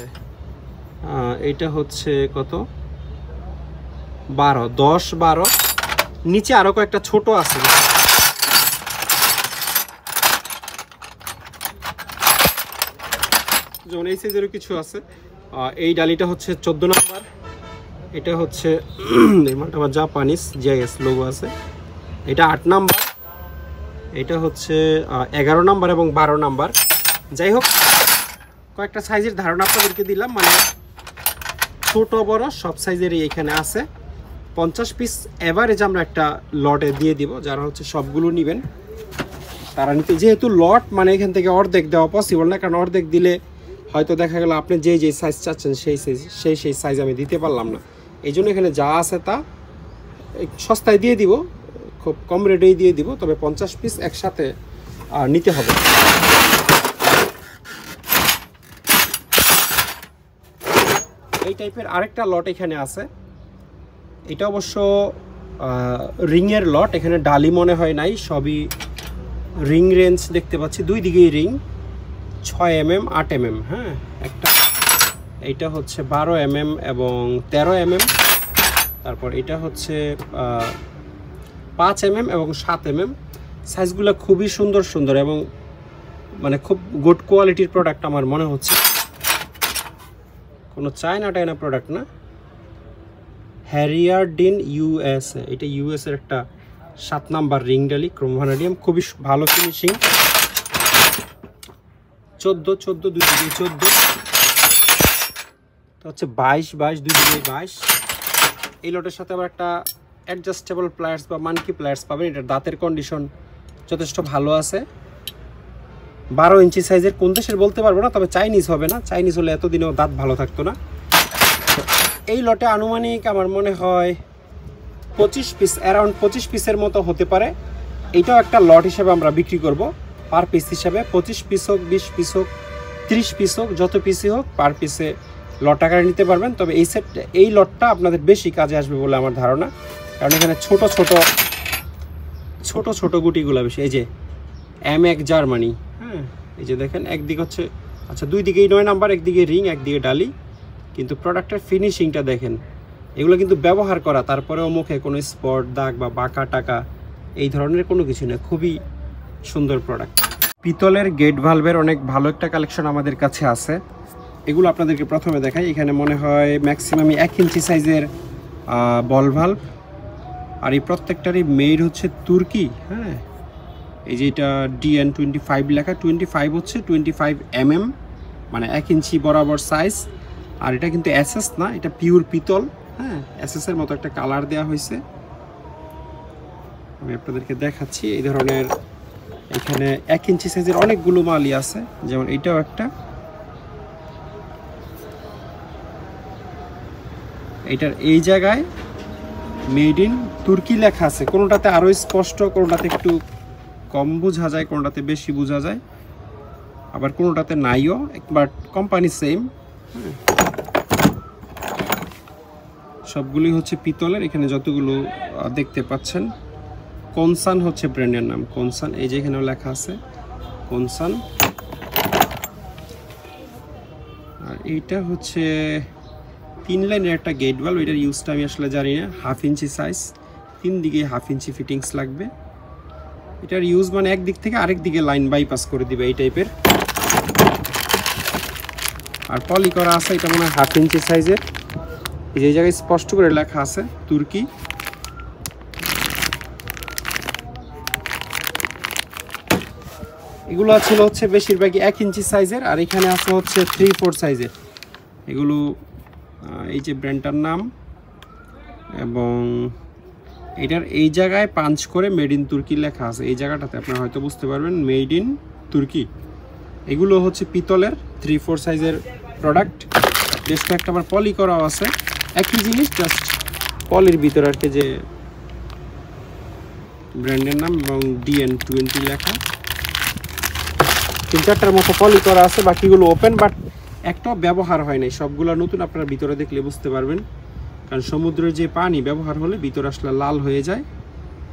এটা হচ্ছে কত, 10-12। নিচে আরও কয়েকটা ছোট আছে। যেমন এই সাইজেরও কিছু আছে। এই ডালিটা হচ্ছে 14 নাম্বার। এটা হচ্ছে আমার জাপানিজ জিআইএস লোগো আছে। এটা 8 নাম্বার। এটা হচ্ছে 11 নাম্বার এবং 12 নাম্বার। যাই হোক, কয়েকটা সাইজের ধারণা আপনাদেরকে দিলাম, মানে ছোট বড় সব সাইজেরই এখানে আছে। 50 পিস এভারেজ আমরা একটা লটে দিয়ে দিব। যারা হচ্ছে সবগুলো নেবেন তারা নিতে, যেহেতু লট মানে এখান থেকে অর্ধেক দেওয়া পসিবল না, কারণ অর্ধেক দিলে হয়তো দেখা গেল আপনি যে সাইজ চাচ্ছেন সেই সাইজ আমি দিতে পারলাম না। এই জন্য এখানে যা আছে তা সস্তায় দিয়ে দিব, খুব কম রেটেই দিয়ে দিব। তবে 50 পিস একসাথে নিতে হবে। এই টাইপের আরেকটা লট এখানে আছে। এটা অবশ্য রিংয়ের লট। এখানে ডালি মনে হয় নাই, সবই রিং রেঞ্জ দেখতে পাচ্ছি, 2 দিকেই রিং। 6 mm 8 mm। হ্যাঁ, একটা এইটা হচ্ছে 12 mm এবং 13 mm। তারপর এটা হচ্ছে 5 mm এবং 7 mm। সাইজগুলো খুবই সুন্দর সুন্দর এবং মানে খুব গুড কোয়ালিটির প্রোডাক্ট আমার মনে হচ্ছে, কোনো চায়না প্রোডাক্ট না। হ্যারিয়ারডিন USA, এটা US এর একটা 7 নাম্বার রিং ডালি ক্রোম ভ্যানাডিয়াম, খুবই ভালো ফিনিশিং। 14 দুই দিকে 14, তো হচ্ছে 22 দুই দিকে 22। এই লটের সাথে আবার একটা অ্যাডজাস্টেবল প্লায়ার্স বা মানকি প্লায়ার্স পাবেন। এটার দাঁতের কন্ডিশন যথেষ্ট ভালো আছে। 12 ইঞ্চি সাইজের, কোন দেশের বলতে পারবো না, তবে চাইনিজ হবে না, চাইনিজ হলে এতদিনেও দাঁত ভালো থাকতো না। এই লটে আনুমানিক আমার মনে হয় 25 পিস, অ্যারাউন্ড 25 পিসের মতো হতে পারে। এইটাও একটা লট হিসেবে আমরা বিক্রি করব, পার পিস হিসাবে 25 পিস হোক, 20 পিস হোক, 30 পিস হোক, যত পিসই হোক পার পিসে লট আকারে নিতে পারবেন। তবে এই লটটা আপনাদের বেশি কাজে আসবে বলে আমার ধারণা, কারণ এখানে ছোট ছোট গুটিগুলো বেশি। এই যে M1 জার্মানি, হ্যাঁ এই যে দেখেন, একদিকে হচ্ছে আচ্ছা দুই দিকেই 9 নাম্বার, একদিকে রিং একদিকে ডালি, কিন্তু প্রোডাক্টের ফিনিশিংটা দেখেন। এগুলো কিন্তু ব্যবহার করা, তারপরেও মুখে কোনো স্পট দাগ বা বাঁকা টাকা এই ধরনের কোনো কিছু নেই, খুবই সুন্দর প্রোডাক্ট। পিতলের গেট ভালভের অনেক ভালো একটা কালেকশন আমাদের কাছে আছে। এগুলো আপনাদেরকে প্রথমে দেখাই। এখানে মনে হয় ম্যাক্সিমাম 1 ইঞ্চি সাইজের বল ভালভ, আর এই প্রত্যেকটারই মেড হচ্ছে তুর্কি। হ্যাঁ এই যে এটা DN25 লেখা, 25 হচ্ছে 25 mm, মানে 1 ইঞ্চি বরাবর সাইজ। আর এটা কিন্তু SS না, এটা পিওর পিতল। হ্যাঁ SS এর মতো একটা কালার দেওয়া হয়েছে, আমি আপনাদেরকে দেখাচ্ছি। এই ধরনের এখানে 1 ইঞ্চি সাইজের অনেকগুলো মালই আছে, যেমন এইটাও একটা। এটার এই জায়গায় মেড ইন তুর্কি লেখা আছে, কোনোটাতে আরো স্পষ্ট, কোনোটাতে একটু কম বোঝা যায়, কোনোটাতে বেশি বোঝা যায়, আবার কোনোটাতে নাইও, বাট কোম্পানি সেম। সবগুলি হচ্ছে পিতলের। এখানে যতগুলো দেখতে পাচ্ছেন, কনসান হচ্ছে ব্র্যান্ডের নাম, কনসান। এই যে এখানেও লেখা আছে কনসান। আর এইটা হচ্ছে 3 লাইনের একটা গেট ভালভ। এটার ইউজটা আমি আসলে জানি না। 1/2 ইঞ্চি সাইজ, 3 দিকে 1/2 ইঞ্চি ফিটিংস লাগবে। এটার ইউজ মানে একদিক থেকে আরেক দিকে লাইন বাইপাস করে দিবে এই টাইপের। আর পলি করা আছে, এটা মনে হয় 1/2 ইঞ্চি সাইজের। এই যে জায়গায় স্পষ্ট করে লেখা আছে তুর্কি। এগুলো ছিল হচ্ছে বেশিরভাগই 1 ইঞ্চি সাইজের, আর এখানে আছে হচ্ছে 3/4 সাইজের। এগুলো এই যে ব্র্যান্ডটার নাম, এবং এটার এই জায়গায় পাঞ্চ করে মেড ইন তুর্কি লেখা আছে। এই জায়গাটাতে আপনারা হয়তো বুঝতে পারবেন মেড ইন তুর্কি। এগুলো হচ্ছে পিতলের 3/4 সাইজের প্রোডাক্ট। বেশ কয়েকটা আবার পলি করাও আছে, একই জিনিস, জাস্ট পলির ভিতরে আর কি, যে ব্র্যান্ডের নাম এবং DN20 লেখা। 3-4টার মতো পলি করা আছে, বাকিগুলো ওপেন, বাট একটাও ব্যবহার হয় নাই, সবগুলো নতুন। আপনারা ভিতরে দেখলে বুঝতে পারবেন, কারণ সমুদ্রের যে পানি ব্যবহার হলে ভিতরে আসলে লাল হয়ে যায়।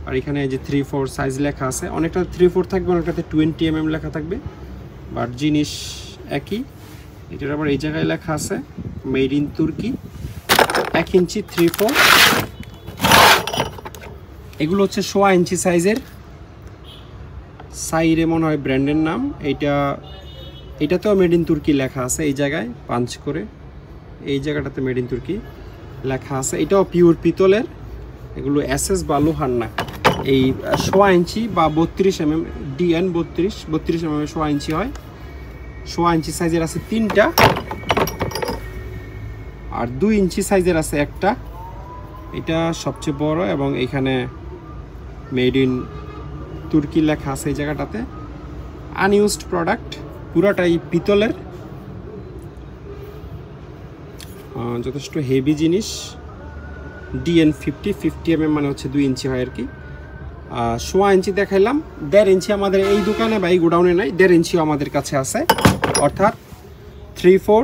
আর এখানে যে 3/4 সাইজ লেখা আছে, অনেকটা 3/4 থাকবে, অনেকটাতে 20 mm লেখা থাকবে, বাট জিনিস একই। এটার আবার এই জায়গায় লেখা আছে মেড ইন তুর্কি, 1 ইঞ্চি 3/4। এগুলো হচ্ছে 1.5 ইঞ্চি সাইজের। সাইরে মনে হয় ব্র্যান্ডের নাম। এইটাতেও মেড ইন তুর্কি লেখা আছে, এই জায়গায় পাঞ্চ করে এই জায়গাটাতে মেড ইন তুর্কি লেখা আছে। এটাও পিওর পিতলের, এগুলো SS বা লোহার না। এই 1.5 ইঞ্চি বা 32 mm, DN32 mm 1.5 ইঞ্চি হয়। 1.5 ইঞ্চি সাইজের আছে 3টা, আর 2 ইঞ্চি সাইজের আছে একটা। এটা সবচেয়ে বড়, এবং এখানে মেড ইন তুর্কি লেখা আছে এই জায়গাটাতে। আনইউজড প্রোডাক্ট, পুরাটাই পিতলের, যথেষ্ট হেভি জিনিস। DN50 mm মানে হচ্ছে 2 ইঞ্চি হয় আর কি। 1.5 ইঞ্চি দেখাইলাম, 1.5 ইঞ্চি আমাদের এই দোকানে বা এই গোডাউনে নাই, 1.5 ইঞ্চিও আমাদের কাছে আছে। অর্থাৎ 3/4,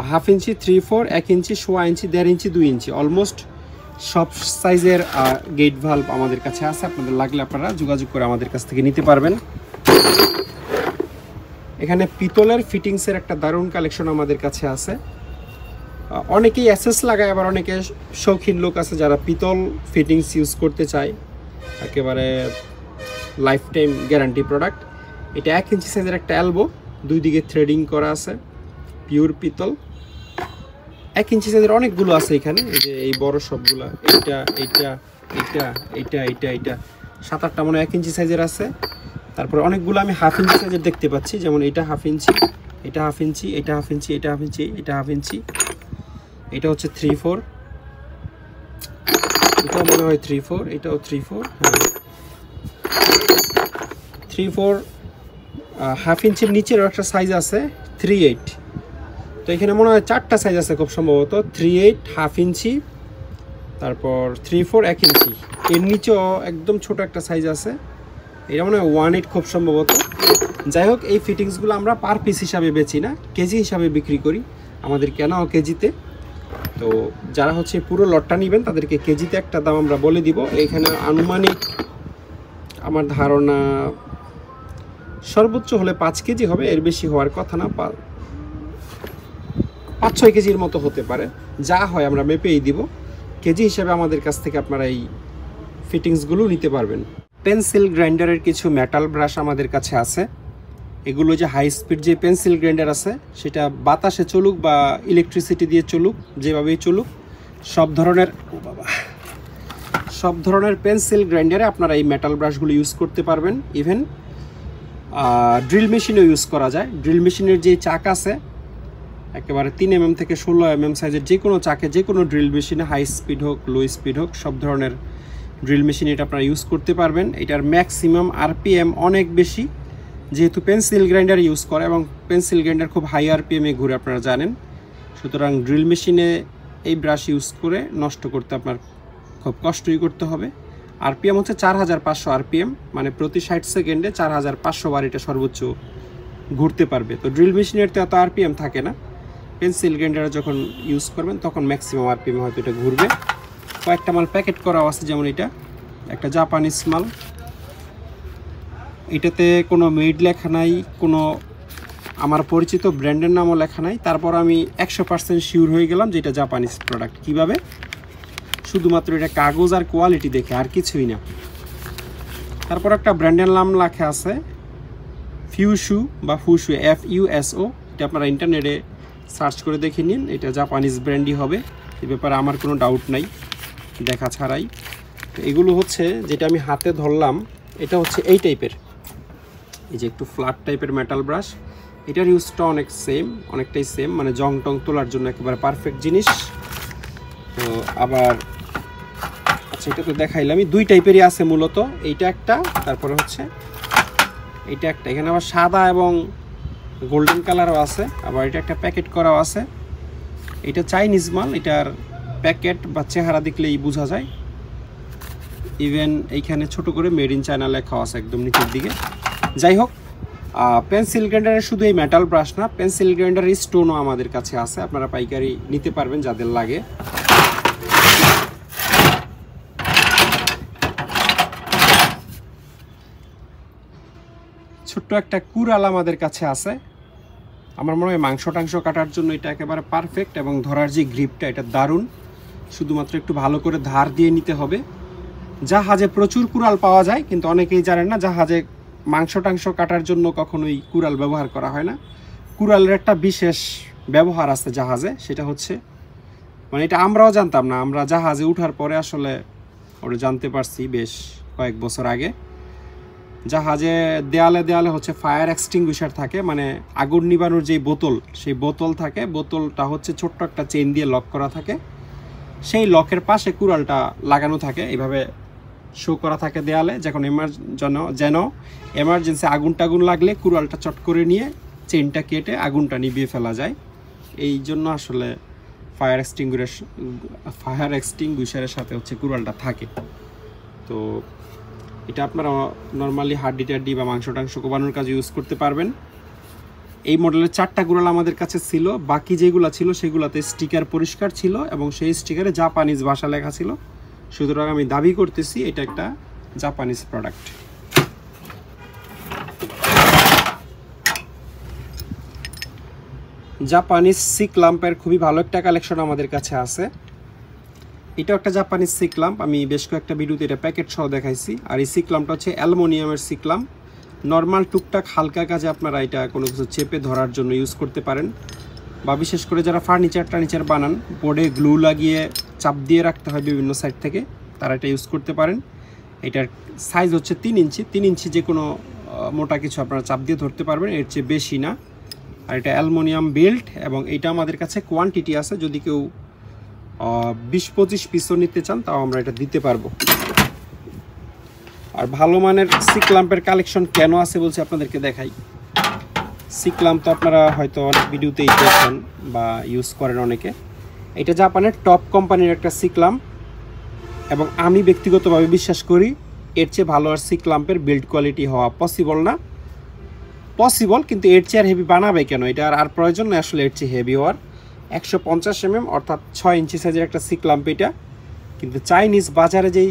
1/2 ইঞ্চি, 3/4, 1 ইঞ্চি, 1.5 ইঞ্চি, 1.5 ইঞ্চি, 2 ইঞ্চি, অলমোস্ট সব সাইজের গেট ভালভ আমাদের কাছে আছে। আপনাদের লাগলে আপনারা যোগাযোগ করে আমাদের কাছ থেকে নিতে পারবেন। এখানে পিতলের ফিটিংসের একটা দারুণ কালেকশন আমাদের কাছে আছে। অনেকেই অ্যাসেস লাগায়, আবার অনেকে শৌখিন লোক আছে যারা পিতল ফিটিংস ইউজ করতে চায়, একেবারে লাইফ টাইম গ্যারান্টি প্রোডাক্ট। এটা 1 ইঞ্চি সাইজের একটা এলবো, দুই দিকে থ্রেডিং করা আছে, পিওর পিতল। 1 ইঞ্চি সাইজের অনেকগুলো আছে এখানে, এই যে এই বড় সবগুলা, এইটা এইটা এইটা এইটা এইটা এইটা 7-8টা মনে 1 ইঞ্চি সাইজের আছে। তারপরে অনেকগুলো আমি 1/2 ইঞ্চি সাইজের দেখতে পাচ্ছি, যেমন এটা 1/2 ইঞ্চি, এটা 1/2 ইঞ্চি, এটা 1/2 ইঞ্চি, এটা 1/2 ইঞ্চি, এটা 1/2 ইঞ্চি, এটা হচ্ছে 3/4, এটাও মনে হয় 3/4, এটাও 3/4, হ্যাঁ 3/4। 1/2 ইঞ্চির নিচের একটা সাইজ আছে 3/8। তো এখানে মনে হয় 4টা সাইজ আছে খুব সম্ভবত, 3/8, 1/2 ইঞ্চি, তারপর 3/4, 1 ইঞ্চি। এর নিচেও একদম ছোট একটা সাইজ আছে, এটা মনে হয় 1/8 খুব সম্ভবত। যাই হোক, এই ফিটিংসগুলো আমরা পার পিস হিসাবে বেচি না, কেজি হিসাবে বিক্রি করি, আমাদের কেনাও কেজিতে। তো যারা হচ্ছে পুরো লটটা নেবেন তাদেরকে কেজিতে একটা দাম আমরা বলে দিব। এইখানে আনুমানিক আমার ধারণা সর্বোচ্চ হলে 5 কেজি হবে, এর বেশি হওয়ার কথা না, 5-6 কেজির মতো হতে পারে। যা হয় আমরা মেপেই দিব, কেজি হিসাবে আমাদের কাছ থেকে আপনারা এই ফিটিংসগুলো নিতে পারবেন। পেন্সিল গ্রাইন্ডারের কিছু মেটাল ব্রাশ আমাদের কাছে আছে। এগুলো যে হাই স্পিড যে পেন্সিল গ্রাইন্ডার আছে, সেটা বাতাসে চলুক বা ইলেকট্রিসিটি দিয়ে চলুক, যেভাবেই চলুক, সব ধরনের পেন্সিল গ্রাইন্ডারে আপনারা এই মেটাল ব্রাশগুলো ইউজ করতে পারবেন। ইভেন ড্রিল মেশিনেও ইউজ করা যায়। ড্রিল মেশিনের যে চাক আছে, একেবারে 3 mm থেকে 16 mm সাইজের যে কোনো চাকে, যে কোনো ড্রিল মেশিনে, হাই স্পিড হোক লো স্পিড হোক, সব ধরনের ড্রিল মেশিন এটা আপনারা ইউজ করতে পারবেন। এটার ম্যাক্সিমাম আরপিএম অনেক বেশি, যেহেতু পেন্সিল গ্রাইন্ডার ইউজ করে এবং পেন্সিল গ্রাইন্ডার খুব হাই আরপিএমে ঘুরে, আপনারা জানেন। সুতরাং ড্রিল মেশিনে এই ব্রাশ ইউজ করে নষ্ট করতে আপনার খুব কষ্টই করতে হবে। আরপিএম হচ্ছে 4500 আরপিএম, মানে প্রতি 60 সেকেন্ডে 4500 বার এটা সর্বোচ্চ ঘুরতে পারবে। তো ড্রিল মেশিনের তো এত আরপিএম থাকে না, পেন্সিল গ্রাইন্ডারে যখন ইউজ করবেন তখন ম্যাক্সিমাম আরপিএম হয়তো এটা ঘুরবে। কয়েকটা মাল প্যাকেট করা আছে, যেমন এটা একটা জাপানিজ মাল, এটাতে কোনো মেড লেখা নাই, কোনো আমার পরিচিত ব্র্যান্ডের নামও লেখা নাই। তারপর আমি 100% শিওর হয়ে গেলাম যে এটা জাপানিজ প্রোডাক্ট। কিভাবে? শুধুমাত্র এটা কাগজ আর কোয়ালিটি দেখে, আর কিছুই না। তারপর একটা ব্র্যান্ডের নাম লেখা আছে ফিউশু বা ফুশু, FUSO। এটা আপনারা ইন্টারনেটে সার্চ করে দেখে নিন, এটা জাপানিজ ব্র্যান্ডই হবে, এ ব্যাপারে আমার কোনো ডাউট নাই দেখা ছাড়াই। তো এগুলো হচ্ছে, যেটা আমি হাতে ধরলাম, এটা হচ্ছে এই টাইপের, এই যে একটু ফ্ল্যাট টাইপের মেটাল ব্রাশ। এটার ইউজটা অনেকটাই সেম, মানে জং টং তোলার জন্য একেবারে পারফেক্ট জিনিস। তো আবার আচ্ছা, এটা তো দেখাইলাম, আমি 2 টাইপেরই আছে মূলত, এইটা একটা, তারপরে হচ্ছে এইটা একটা। এখানে আবার সাদা এবং গোল্ডেন কালারও আছে, আবার এটা একটা প্যাকেট করাও আছে। এটা চাইনিজ মাল, এটার প্যাকেট বা চেহারা দেখলেই বোঝা যায়। ইভেন এইখানে ছোট করে মেড ইন চায়না লেখা আছে একদম নিচের দিকে। যাই হোক, পেন্সিল গ্রাইন্ডারের শুধু এই মেটাল ব্রাশ না, পেন্সিল গ্রাইন্ডারের স্টোনও আমাদের কাছে আছে, আপনারা পাইকারি নিতে পারবেন যাদের লাগে। ছোট্ট একটা কুড়াল আমাদের কাছে আছে, আমার মনে হয় মাংস টাংস কাটার জন্য এটা একেবারে পারফেক্ট, এবং ধরার যে গ্রিপটা এটা দারুণ। শুধুমাত্র একটু ভালো করে ধার দিয়ে নিতে হবে। জাহাজে প্রচুর কুড়াল পাওয়া যায়, কিন্তু অনেকেই জানেন না জাহাজে মাংস টাংস কাটার জন্য কখনোই কুড়াল ব্যবহার করা হয় না। কুড়ালের একটা বিশেষ ব্যবহার আছে জাহাজে, সেটা হচ্ছে, মানে এটা আমরাও জানতাম না, আমরা জাহাজে উঠার পরে আসলে ওটা জানতে পারছি বেশ কয়েক বছর আগে। জাহাজে দেয়ালে দেয়ালে হচ্ছে ফায়ার এক্সটিংগুইশার থাকে, মানে আগুন নিবানোর যেই বোতল, সেই বোতল থাকে। বোতলটা হচ্ছে ছোট্ট একটা চেইন দিয়ে লক করা থাকে, সেই লকের পাশে কুড়ালটা লাগানো থাকে, এইভাবে শো করা থাকে দেয়ালে। যখন যেন এমার্জেন্সি আগুন টাগুন লাগলে কুড়ালটা চট করে নিয়ে চেইনটা কেটে আগুনটা নিভিয়ে ফেলা যায়। এই জন্য আসলে ফায়ার এক্সটিংগুইশারের সাথে হচ্ছে কুড়ালটা থাকে। তো এটা আপনারা নর্মালি হাড্ডি টাড্ডি বা মাংস টাংস কোবানোর কাজে ইউজ করতে পারবেন। এই মডেলের 4টা কুড়াল আমাদের কাছে ছিল, বাকি যেগুলো ছিল সেগুলোতে স্টিকার পরিষ্কার ছিল এবং সেই স্টিকারে জাপানিজ ভাষা লেখা ছিল। সুতরাং আমি দাবি করতেছি এটা একটা জাপানিজ প্রোডাক্ট। জাপানিজ সিক ল্যাম্পের খুবই ভালো একটা কালেকশন আমাদের কাছে আছে। এটা একটা জাপানিজ সিক ল্যাম্প, আমি বেশ কয়েকটা ভিডিওতে এটা প্যাকেট সহ দেখাইছি। আর এই সিক ল্যাম্পটা হচ্ছে অ্যালুমিনিয়ামের সিক ল্যাম্প। নর্মাল টুকটাক হালকা কাজে আপনারা এটা কোনো কিছু চেপে ধরার জন্য ইউজ করতে পারেন, বা বিশেষ করে যারা ফার্নিচার বানান, বোর্ডে গ্লু লাগিয়ে চাপ দিয়ে রাখতে হয় বিভিন্ন সাইড থেকে, তারা এটা ইউজ করতে পারেন। এটার সাইজ হচ্ছে 3 ইঞ্চি। 3 ইঞ্চি যে কোনো মোটা কিছু আপনারা চাপ দিয়ে ধরতে পারবেন, এর চেয়ে বেশি না। আর এটা অ্যালুমিনিয়াম বিল্ড, এবং এটা আমাদের কাছে কোয়ান্টিটি আছে, যদি কেউ 20-25 পিসও নিতে চান তাও আমরা এটা দিতে পারবো। আর ভালো মানের সিক ল্যাম্পের কালেকশন কেন আছে বলছি আপনাদেরকে দেখাই। সিক ল্যাম্প তো আপনারা হয়তো অনেক ভিডিওতেই দেখেন বা ইউজ করেন অনেকে। এটা জাপানের টপ কোম্পানির একটা সিক ল্যাম্প, এবং আমি ব্যক্তিগতভাবে বিশ্বাস করি এর চেয়ে ভালো আর সিক ল্যাম্পের বিল্ড কোয়ালিটি হওয়া পসিবল না। পসিবল, কিন্তু এর চেয়ে আর হেভি বানাবে কেন? এটা আর প্রয়োজন না আসলে এর চেয়ে হেভি হওয়ার। 150 mm অর্থাৎ 6 ইঞ্চি সাইজের একটা সিক ল্যাম্প এটা। কিন্তু চাইনিজ বাজারে যেই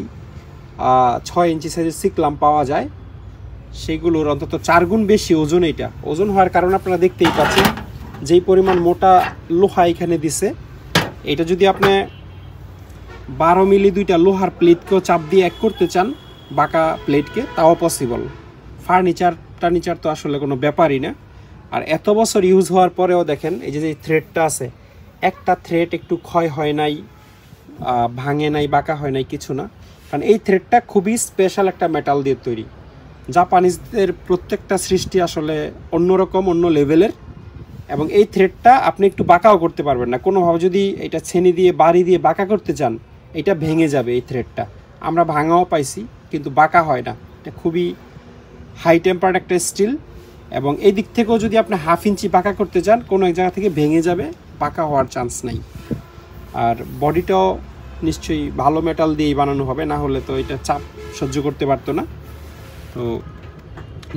6 ইঞ্চি সাইজের সিক ল্যাম্প পাওয়া যায় সেগুলোর অন্তত 4 গুণ বেশি ওজন। এটা ওজন হওয়ার কারণে আপনারা দেখতেই পাচ্ছেন যেই পরিমাণ মোটা লোহা এখানে দিছে। এটা যদি আপনি 12 মিলি দুইটা লোহার প্লেটকেও চাপ দিয়ে এক করতে চান, বাঁকা প্লেটকে, তাও পসিবল। ফার্নিচার তো আসলে কোনো ব্যাপারই না। আর এত বছর ইউজ হওয়ার পরেও দেখেন এই যে থ্রেডটা আছে, একটা থ্রেড একটু ক্ষয় হয় নাই, ভাঙে নাই, বাঁকা হয় নাই, কিছু না। কারণ এই থ্রেডটা খুবই স্পেশাল একটা মেটাল দিয়ে তৈরি। জাপানিজদের প্রত্যেকটা সৃষ্টি আসলে অন্যরকম, অন্য লেভেলের। এবং এই থ্রেডটা আপনি একটু বাঁকাও করতে পারবেন না কোনোভাবে। যদি এটা ছেনি দিয়ে বাড়ি দিয়ে বাঁকা করতে চান, এটা ভেঙে যাবে এই থ্রেডটা। আমরা ভাঙাও পাইছি, কিন্তু বাঁকা হয় না। এটা খুবই হাই টেম্পার্ড একটা স্টিল, এবং এই দিক থেকেও যদি আপনি 1/2 ইঞ্চি বাঁকা করতে চান, কোনো এক জায়গা থেকে ভেঙে যাবে, বাঁকা হওয়ার চান্স নেই। আর বডিটাও নিশ্চয়ই ভালো মেটাল দিয়েই বানানো হবে, না হলে তো এটা চাপ সহ্য করতে পারতো না। তো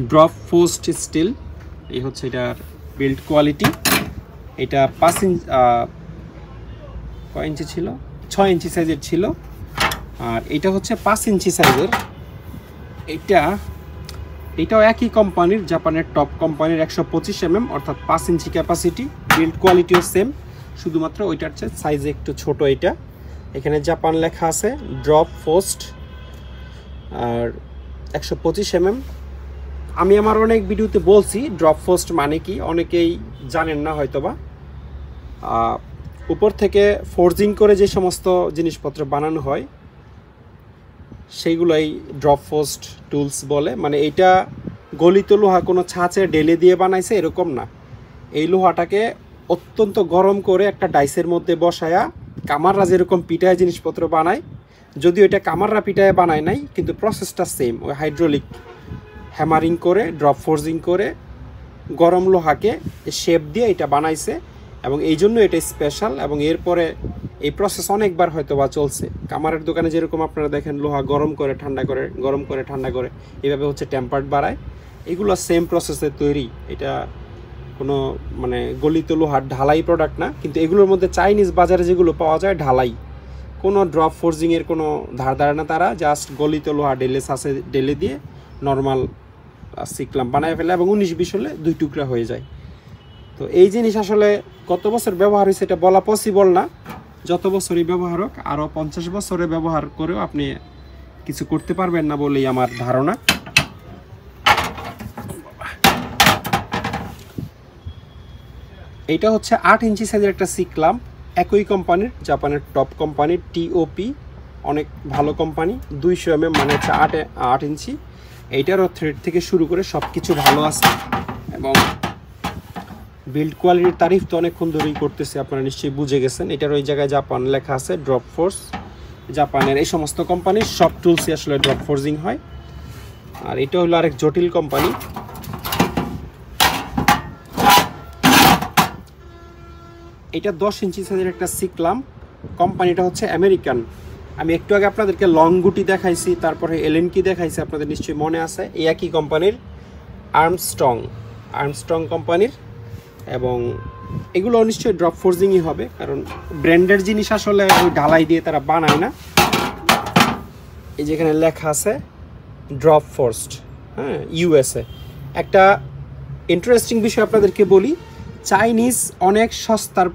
ড্রপ ফোর্সড স্টিল, এই হচ্ছে এটার বিল্ড কোয়ালিটি। এটা 5 ইঞ্চি, কয় ইঞ্চি ছিল? 6 ইঞ্চি সাইজের ছিল। আর এটা হচ্ছে 5 ইঞ্চি সাইজের। এটাও একই কোম্পানির, জাপানের টপ কোম্পানির 125 mm অর্থাৎ 5 ইঞ্চি ক্যাপাসিটি। বিল্ড কোয়ালিটিও সেম, শুধুমাত্র ওইটার চেয়ে সাইজে একটু ছোট। এটা এখানে জাপান লেখা আছে, ড্রপ ফোর্সড, আর 125 mm। আমি আমার অনেক ভিডিওতে বলছি ড্রপ ফোর্সড মানে কি, অনেকেই জানেন না হয়তোবা। উপর থেকে ফোর্জিং করে যে সমস্ত জিনিসপত্র বানানো হয় সেইগুলোই ড্রপ ফোর্সড টুলস বলে। মানে এইটা গলিত লোহা কোনো ছাঁচে ঢেলে দিয়ে বানাইছে এরকম না। এই লোহাটাকে অত্যন্ত গরম করে একটা ডাইসের মধ্যে বসায়া কামাররা যেরকম পিঠায় জিনিসপত্র বানায়, যদিও এটা কামাররা পিঠায় বানায় নাই, কিন্তু প্রসেসটা সেম। ওই হাইড্রোলিক হ্যামারিং করে, ড্রপ ফোর্জিং করে গরম লোহাকে শেপ দিয়ে এটা বানাইছে, এবং এই জন্য এটা স্পেশাল। এবং এরপরে এই প্রসেস অনেকবার হয়তো বা চলছে। কামারের দোকানে যেরকম আপনারা দেখেন লোহা গরম করে ঠান্ডা করে, গরম করে ঠান্ডা করে, এইভাবে হচ্ছে টেম্পার্ড বাড়ায়। এগুলো সেম প্রসেসে তৈরি। এটা কোনো মানে গলিত লোহার ঢালাই প্রোডাক্ট না, কিন্তু এগুলোর মধ্যে চাইনিজ বাজারে যেগুলো পাওয়া যায় ঢালাই, কোনো ড্রপ ফোর্জিংয়ের কোনো ধার না। তারা জাস্ট গলিত লোহা ঢেলে দিয়ে নর্মাল সিক ল্যাম্প বানায় ফেলে, এবং 19-20 হলে 2 টুকরা হয়ে যায়। তো এই জিনিস আসলে কত বছর ব্যবহার হয়েছে এটা বলা পসিবল না। যত বছরই ব্যবহার হোক, আরও 50 বছরে ব্যবহার করেও আপনি কিছু করতে পারবেন না বলেই আমার ধারণা। এইটা হচ্ছে 8 ইঞ্চি সাইজের একটা সিক ল্যাম্প, একই কোম্পানির, জাপানের টপ কোম্পানির টিওপি, অনেক ভালো কোম্পানি। 200 mm মানে হচ্ছে 8 ইঞ্চি। এইটারও থ্রেড থেকে শুরু করে সব কিছু ভালো আছে, এবং বিল্ড কোয়ালিটির তারিফ তো অনেকক্ষণ ধরেই করতেছে, আপনারা নিশ্চয়ই বুঝে গেছেন। এটার ওই জায়গায় জাপান লেখা আছে, ড্রপ ফোর্স। জাপানের এই সমস্ত কোম্পানির সব টুলসই আসলে ড্রপ ফোর্জিং হয়। আর এটা হলো আরেক জটিল কোম্পানি। এটা 10 ইঞ্চি সাইজের একটা সিক ল্যাম্প। কোম্পানিটা হচ্ছে আমেরিকান। আমি একটু আগে আপনাদেরকে লং গুটি দেখাইছি, তারপরে এলএনকি দেখাইছি, আপনাদের নিশ্চয়ই মনে আছে। এই একই কোম্পানির, আর্মস্ট্রং কোম্পানির। এবং এগুলো নিশ্চয়ই ড্রপ ফোর্জিংই হবে, কারণ ব্র্যান্ডের জিনিস আসলে ওই ঢালাই দিয়ে তারা বানায় না। এই যেখানে লেখা আছে ড্রপ ফোর্সড, হ্যাঁ, ইউএসএ। একটা ইন্টারেস্টিং বিষয় আপনাদেরকে বলি, চাইনিজ অনেক সস্তার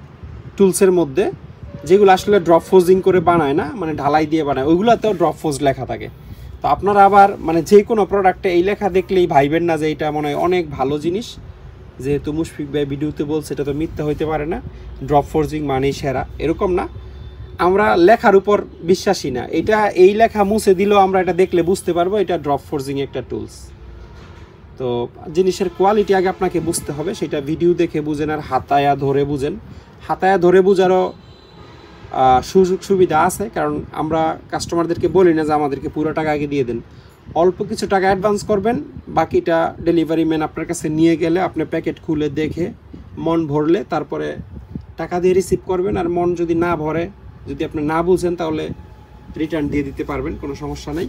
টুলসের মধ্যে যেগুলো আসলে ড্রপ ফোজিং করে বানায় না, মানে ঢালাই দিয়ে বানায়, ওইগুলোতেও ড্রপ ফোজ লেখা থাকে। তো আপনারা আবার মানে যে কোনো প্রোডাক্টে এই লেখা দেখলেই ভাইবেন না যে এটা মনে হয় অনেক ভালো জিনিস, যেহেতু মুশফিক ভাই ভিডিওতে বলছে এটা তো মিথ্যা হইতে পারে না, ড্রপ ফোজিং মানেই সেরা, এরকম না। আমরা লেখার উপর বিশ্বাসী না, এটা এই লেখা মুছে দিলেও আমরা এটা দেখলে বুঝতে পারবো এটা ড্রপ ফোর্জিং একটা টুলস। তো জিনিসের কোয়ালিটি আগে আপনাকে বুঝতে হবে, সেটা ভিডিও দেখে বুঝেন আর হাতায়া ধরে বুঝেন। হাতায়া ধরে বুঝারও সুযোগ সুবিধা আছে, কারণ আমরা কাস্টমারদেরকে বলি না যে আমাদেরকে পুরো টাকা আগে দিয়ে দেন, অল্প কিছু টাকা অ্যাডভান্স করবেন, বাকিটা ডেলিভারি ম্যান আপনার কাছে নিয়ে গেলে আপনি প্যাকেট খুলে দেখে মন ভরলে তারপরে টাকা দিয়ে রিসিভ করবেন। আর মন যদি না ভরে, যদি আপনি না বুঝেন, তাহলে রিটার্ন দিয়ে দিতে পারবেন, কোনো সমস্যা নেই।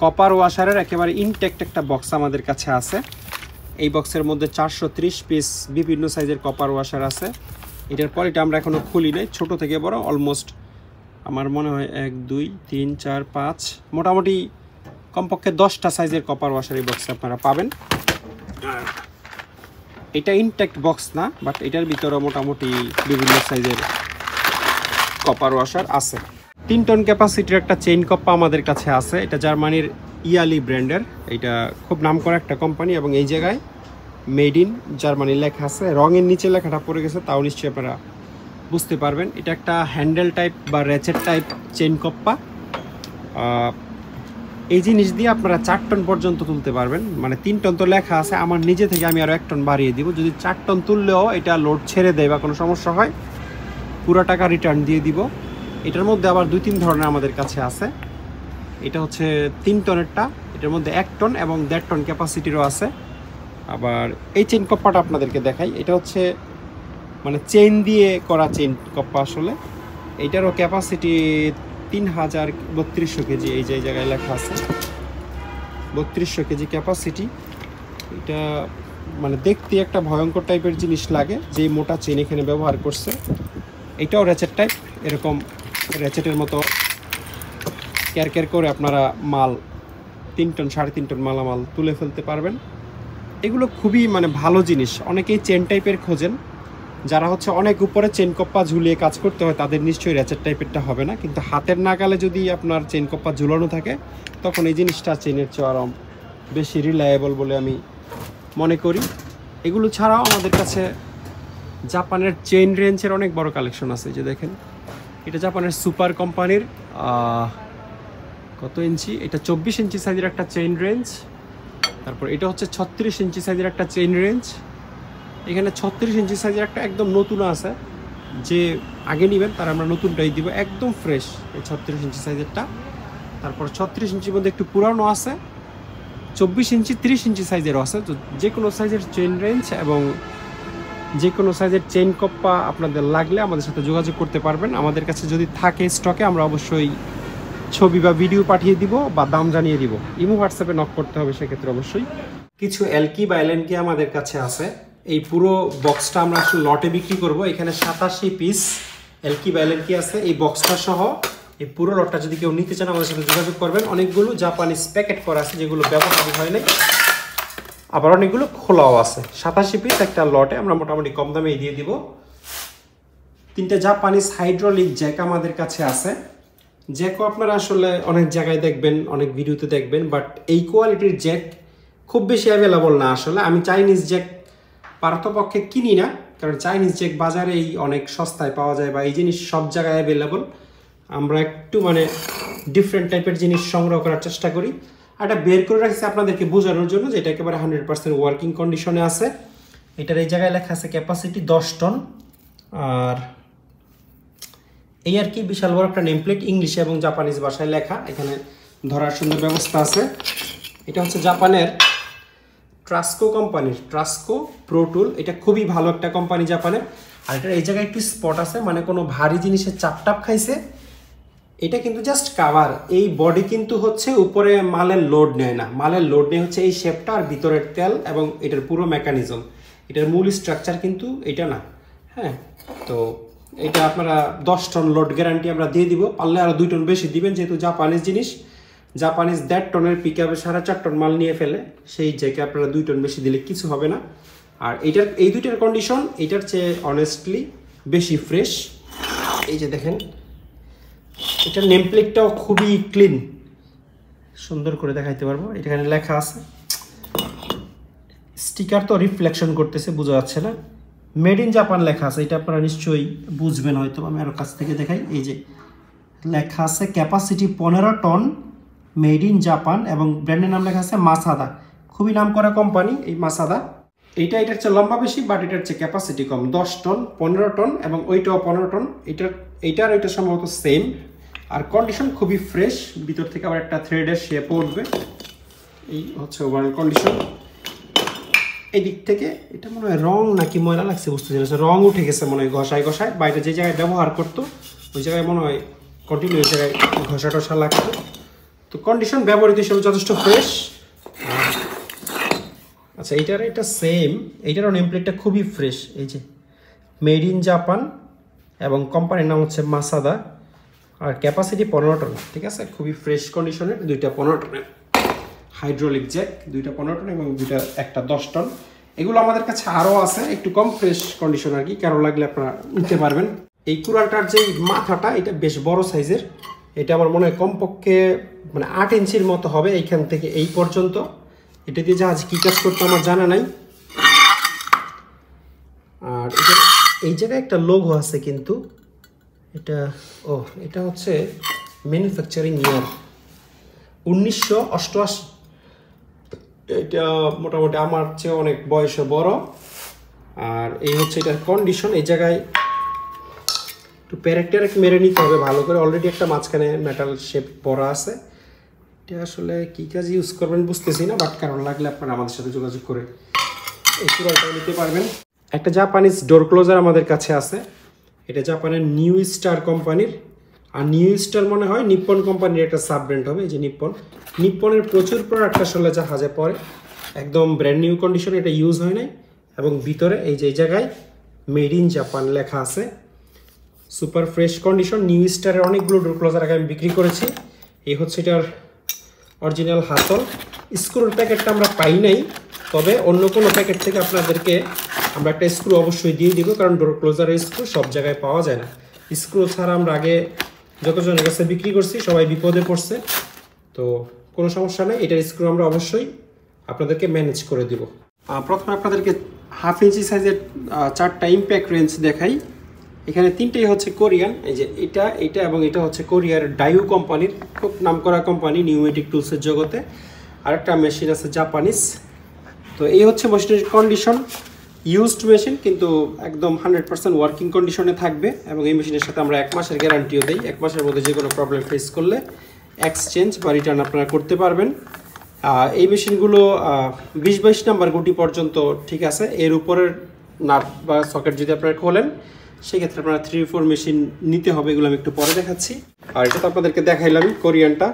কপার ওয়াশারের একেবারে ইনটেক্ট একটা বক্স আমাদের কাছে আছে। এই বক্সের মধ্যে 430 পিস বিভিন্ন সাইজের কপার ওয়াশার আছে। এটার পর এটা আমরা এখনও খুলি নাই, ছোট থেকে বড় অলমোস্ট আমার মনে হয় 1 2 3 4 5 মোটামুটি কমপক্ষে 10টা সাইজের কপার ওয়াশার এই বক্সে আপনারা পাবেন। এটা ইনটেক্ট বক্স না, বাট এটার ভিতরে মোটামুটি বিভিন্ন সাইজের কপার ওয়াশার আছে। 3 টন ক্যাপাসিটির একটা চেইন কপ্পা আমাদের কাছে আছে। এটা জার্মানির ইয়ালি ব্র্যান্ডের, এটা খুব নামকরা একটা কোম্পানি এবং এই জায়গায় মেড ইন জার্মানি লেখা আছে। রঙের নিচে লেখাটা পড়ে গেছে, তাও নিশ্চয়ই আপনারা বুঝতে পারবেন। এটা একটা হ্যান্ডেল টাইপ বা র্যাচেট টাইপ চেইন কপ্পা। এই জিনিস দিয়ে আপনারা 4 টন পর্যন্ত তুলতে পারবেন, মানে 3 টন তো লেখা আছে, আমার নিজে থেকে আমি আরও 1 টন বাড়িয়ে দিব। যদি 4 টন তুললেও এটা লোড ছেড়ে দেয় বা কোনো সমস্যা হয়, পুরো টাকা রিটার্ন দিয়ে দিব। এটার মধ্যে আবার 2-3 ধরনের আমাদের কাছে আছে। এটা হচ্ছে 3 টনেরটা, এটার মধ্যে 1 টন এবং 1.5 টন ক্যাপাসিটিরও আছে। আবার এই চেইন কপ্পাটা আপনাদেরকে দেখাই, এটা হচ্ছে মানে চেইন দিয়ে করা চেইন কপ্পা আসলে। এইটারও ক্যাপাসিটি 3200 কেজি, এই যে জায়গায় লেখা আছে 3200 কেজি ক্যাপাসিটি। এটা মানে দেখতে একটা ভয়ঙ্কর টাইপের জিনিস লাগে, যে মোটা চেইন এখানে ব্যবহার করছে। এটাও র্যাচেট টাইপ, এরকম র্যাচেটের মতো ক্যার করে আপনারা মাল 3 টন 3.5 টন মালামাল তুলে ফেলতে পারবেন। এগুলো খুবই মানে ভালো জিনিস। অনেকেই চেন টাইপের খোঁজেন, যারা হচ্ছে অনেক উপরে চেন কপ্পা ঝুলিয়ে কাজ করতে হয় তাদের নিশ্চয়ই র্যাচেট টাইপেরটা হবে না, কিন্তু হাতের নাগালে যদি আপনার চেন কপ্পা ঝুলানো থাকে তখন এই জিনিসটা চেনের চেয়ে আরও বেশি রিলায়েবল বলে আমি মনে করি। এগুলো ছাড়াও আমাদের কাছে জাপানের চেইন রেঞ্জের অনেক বড় কালেকশন আছে। যে দেখেন, এটা জাপানের সুপার কোম্পানির কত ইঞ্চি, এটা 24 ইঞ্চি সাইজের একটা চেইন রেঞ্জ। তারপর এটা হচ্ছে 36 ইঞ্চি সাইজের একটা চেইন রেঞ্জ। এখানে 36 ইঞ্চি সাইজের একটা একদম নতুন আছে, যে আগে নেবেন তার আমরা নতুনটাই দিব, একদম ফ্রেশ এই 36 ইঞ্চি সাইজেরটা। তারপর 36 ইঞ্চির মধ্যে একটু পুরানো আছে, 24 ইঞ্চি 30 ইঞ্চি সাইজেরও আছে। তো যে কোনো সাইজের চেইন রেঞ্জ এবং যে কোনো সাইজের চেইন কপ্পা আপনাদের লাগলে আমাদের সাথে যোগাযোগ করতে পারবেন। আমাদের কাছে যদি থাকে স্টকে, আমরা অবশ্যই ছবি বা ভিডিও পাঠিয়ে দিব বা দাম জানিয়ে দিব। ইমো হোয়াটসঅ্যাপে নক করতে হবে সেক্ষেত্রে অবশ্যই। কিছু এলকি বা এলএনকি আমাদের কাছে আছে। এই পুরো বক্সটা আমরা আসলে লটে বিক্রি করব। এখানে 87 পিস এলকি বা এলএনকি আছে। এই বক্সটা সহ এই পুরো লটটা যদি কেউ নিতে চান আমাদের সাথে যোগাযোগ করবেন। অনেকগুলো জাপানিজ প্যাকেট করা আছে যেগুলো ব্যবহার হয় নাই, আবার অনেকগুলো খোলাও আছে। 87 পিস একটা লটে আমরা মোটামুটি কম দামে দিয়ে দিব। 3টে জাপানিজ হাইড্রোলিক জ্যাক আমাদের কাছে আছে। জ্যাকও আপনারা আসলে অনেক জায়গায় দেখবেন, অনেক ভিডিওতে দেখবেন, বাট এই কোয়ালিটির জ্যাক খুব বেশি অ্যাভেলেবল না। আসলে আমি চাইনিজ জ্যাক পারতপক্ষে কিনি না, কারণ চাইনিজ জ্যাক বাজারেই অনেক সস্তায় পাওয়া যায় বা এই জিনিস সব জায়গায় অ্যাভেলেবল। আমরা একটু মানে ডিফারেন্ট টাইপের জিনিস সংগ্রহ করার চেষ্টা করি। আর এটা বের করে রাখছি আপনাদেরকে বোঝানোর জন্য যে এটা একেবারে 100% ওয়ার্কিং কন্ডিশনে আছে। এটার এই জায়গায় লেখা আছে ক্যাপাসিটি 10 টন। আর এই আর কি, বিশাল বড় একটা নেমপ্লেট, ইংলিশে এবং জাপানিজ ভাষায় লেখা, এখানে ধরার সুন্দর ব্যবস্থা আছে। এটা হচ্ছে জাপানের ট্রাস্কো কোম্পানির ট্রাস্কো প্রো টুল। এটা খুবই ভালো একটা কোম্পানি জাপানের। আর এটার এই জায়গায় একটু স্পট আছে, মানে কোনো ভারী জিনিসের চাপটাপ খাইছে। এটা কিন্তু জাস্ট কাভার, এই বডি কিন্তু হচ্ছে উপরে মালের লোড নেয় না। মালের লোড নেয় হচ্ছে এই শেপটা আর ভিতরের তেল এবং এটার পুরো মেকানিজম। এটার মূল স্ট্রাকচার কিন্তু এটা না। হ্যাঁ, তো এটা আপনারা 10 টন লোড গ্যারান্টি আমরা দিয়ে দিব। পারলে আরও 2 টন বেশি দিবেন, যেহেতু জাপানিজ জিনিস জাপানিজ 1.5 টনের পিকআপে 4.5 টন মাল নিয়ে ফেলে, সেই জায়গায় আপনারা 2 টন বেশি দিলে কিছু হবে না। আর এই দুইটার কন্ডিশন এটার চেয়ে অনেস্টলি বেশি ফ্রেশ। এই যে দেখেন, এটার নেম প্লেটটাও খুবই ক্লিন, সুন্দর করে দেখাইতে পারবো। এখানে লেখা আছে, স্টিকার তো রিফ্লেকশন করতেছে, বোঝা যাচ্ছে না, মেড ইন জাপান লেখা আছে, এটা আপনারা নিশ্চয়ই বুঝবেন হয়তো, আমি আরও কাছ থেকে দেখাই। এই যে লেখা আছে capacity 15 ton, made in Japan, এবং ব্র্যান্ডের নাম লেখা আছে মাসাদা। খুবই নাম করা কোম্পানি এই মাসাদা। এটার চেয়ে লম্বা বেশি, বাট এটার চেয়ে ক্যাপাসিটি কম, 10 টন, 15 টন, এবং ওইটাও 15 টন। এইটার ওইটা সম্ভবত সেম। আর কন্ডিশন খুবই ফ্রেশ, ভিতর থেকে আবার একটা থ্রেডের শেপ উঠবে। এই হচ্ছে ওভারঅল কন্ডিশন। এই দিক থেকে এটা মনে হয় রং নাকি ময়লা লাগছে বুঝতে পারছি, রং উঠে গেছে মনে হয় ঘষায় ঘষায়। বাইরে যে জায়গায় ব্যবহার করতো ওই জায়গায় মনে হয় কন্টিনিউ ওই জায়গায় ঘষা টসা লাগতো। তো কন্ডিশন ব্যবহৃত হিসেবে যথেষ্ট ফ্রেশ। আচ্ছা, এটা সেম, এইটারও নেম প্লেটটা খুবই ফ্রেশ। এই যে মেড ইন জাপান, এবং কোম্পানির নাম হচ্ছে মাসাদা, আর ক্যাপাসিটি 15 টন। ঠিক আছে, খুবই ফ্রেশ কন্ডিশনের, দুইটা 15 টনের হাইড্রোলিক জ্যাক, দুইটা 15 টন এবং একটা 10 টন। এগুলো আমাদের কাছে আরও আছে, একটু কম ফ্রেশ কন্ডিশন আর কি, কারো লাগলে আপনারা নিতে পারবেন। এই কুড়ালটার যে মাথাটা, এটা বেশ বড় সাইজের, এটা আমার মনে হয় কমপক্ষে মানে 8 ইঞ্চির মতো হবে এইখান থেকে এই পর্যন্ত। এটা দিয়ে জাহাজ কি কাজ করতে আমার জানা নাই। আর এই জায়গায় একটা লোগো আছে, কিন্তু এটা হচ্ছে ম্যানুফ্যাকচারিং ইয়ার 1988। এটা মোটামুটি আমার চেয়ে অনেক বয়সে বড়। আর এই হচ্ছে এটার কন্ডিশন। এই জায়গায় একটু প্যারেক মেরে নিতে হবে ভালো করে, অলরেডি একটা মাঝখানে মেটাল শেপ পরা আছে। এটা আসলে কী কাজ ইউজ করবেন বুঝতেছি না, বাট কারণ লাগলে আপনারা আমাদের সাথে যোগাযোগ করে এই কুড়ালটা নিতে পারবেন। একটা জাপানিজ ডোর ক্লোজার আমাদের কাছে আছে, এটা জাপানের নিউ স্টার কোম্পানির। আর নিউ স্টার মনে হয় নিপ্পন কোম্পানির একটা সাব ব্র্যান্ড হবে। এই যে নিপ্পনের প্রচুর প্রোডাক্ট আসলে জাহাজে পড়ে, একদম ব্র্যান্ড নিউ কন্ডিশন, এটা ইউজ হয় নাই। এবং ভিতরে এই জায়গায় মেড ইন জাপান লেখা আছে, সুপার ফ্রেশ কন্ডিশন। নিউ স্টারের অনেকগুলো ডোর ক্লোজার আগে আমি বিক্রি করেছি। এই হচ্ছে এটার অরিজিনাল হাতল। স্ক্রুর প্যাকেটটা আমরা পাই নাই, তবে অন্য কোনো প্যাকেট থেকে আপনাদেরকে আমরা একটা স্ক্রু অবশ্যই দিয়ে দিব, কারণ ডোর ক্লোজারের স্ক্রু সব জায়গায় পাওয়া যায় না। স্ক্রু ছাড়া আমরা আগে যতজনের কাছে বিক্রি করছি সবাই বিপদে পড়ছে, তো কোনো সমস্যা নেই, এটার স্ক্রু আমরা অবশ্যই আপনাদেরকে ম্যানেজ করে দিব। প্রথমে আপনাদেরকে 1/2 ইঞ্চি সাইজের 4টা ইম্প্যাক্ট রেঞ্জ দেখাই। এখানে 3টাই হচ্ছে কোরিয়ান। এই যে এটা এবং এটা হচ্ছে কোরিয়ার ডাইউ কোম্পানির, খুব নামকরা কোম্পানি নিউমেটিক টুলসের জগতে। আরেকটা মেশিন আছে জাপানিজ। তো এই হচ্ছে মেশিনের কন্ডিশন, ইউজড মেশিন, কিন্তু একদম 100% ওয়ার্কিং কন্ডিশনে থাকবে। এবং এই মেশিনের সাথে আমরা 1 মাসের গ্যারান্টিও দিই। 1 মাসের মধ্যে যে কোনো প্রবলেম ফেস করলে এক্সচেঞ্জ বা রিটার্ন আপনারা করতে পারবেন। এই মেশিনগুলো 20-22 নাম্বার গুটি পর্যন্ত ঠিক আছে। এর উপরের নাট বা সকেট যদি আপনারা খোলেন, সেক্ষেত্রে আপনারা 3-4 মেশিন নিতে হবে। এগুলো আমি একটু পরে দেখাচ্ছি। আর এটা তো আপনাদেরকে দেখাইলাম কোরিয়ানটা।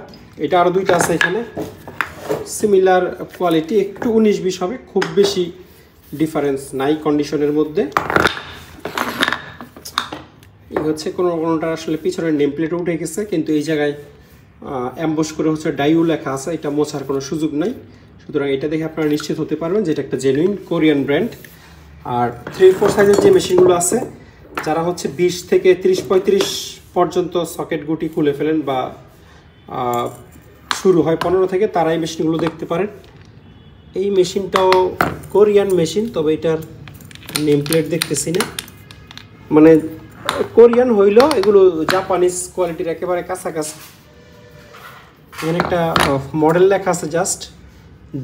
এটা আরও 2টা আছে এখানে, সিমিলার কোয়ালিটি, একটু 19-20 হবে, খুব বেশি ডিফারেন্স নাই কন্ডিশনের মধ্যে। এই হচ্ছে কোনোটা আসলে পিছনের নেম প্লেটও উঠে গেছে, কিন্তু এই জায়গায় অ্যাম্বস করে হচ্ছে ডাইউ লেখা আছে, এটা মোছার কোনো সুযোগ নাই। সুতরাং এটা দেখে আপনারা নিশ্চিত হতে পারবেন যে এটা একটা জেনুইন কোরিয়ান ব্র্যান্ড। আর 3-4 সাইজের যে মেশিনগুলো আছে, যারা হচ্ছে 20 থেকে 30-35 পর্যন্ত সকেট গুটি খুলে ফেলেন বা শুরু হয় 15 থেকে, তারা এই মেশিনগুলো দেখতে পারেন। এই মেশিনটাও কোরিয়ান মেশিন, তবে এটার নেম প্লেট দেখতেছি না, মানে কোরিয়ান হইলেও এগুলো জাপানিজ কোয়ালিটির একেবারে কাছাকাছি। এখানে একটা মডেল লেখা আছে জাস্ট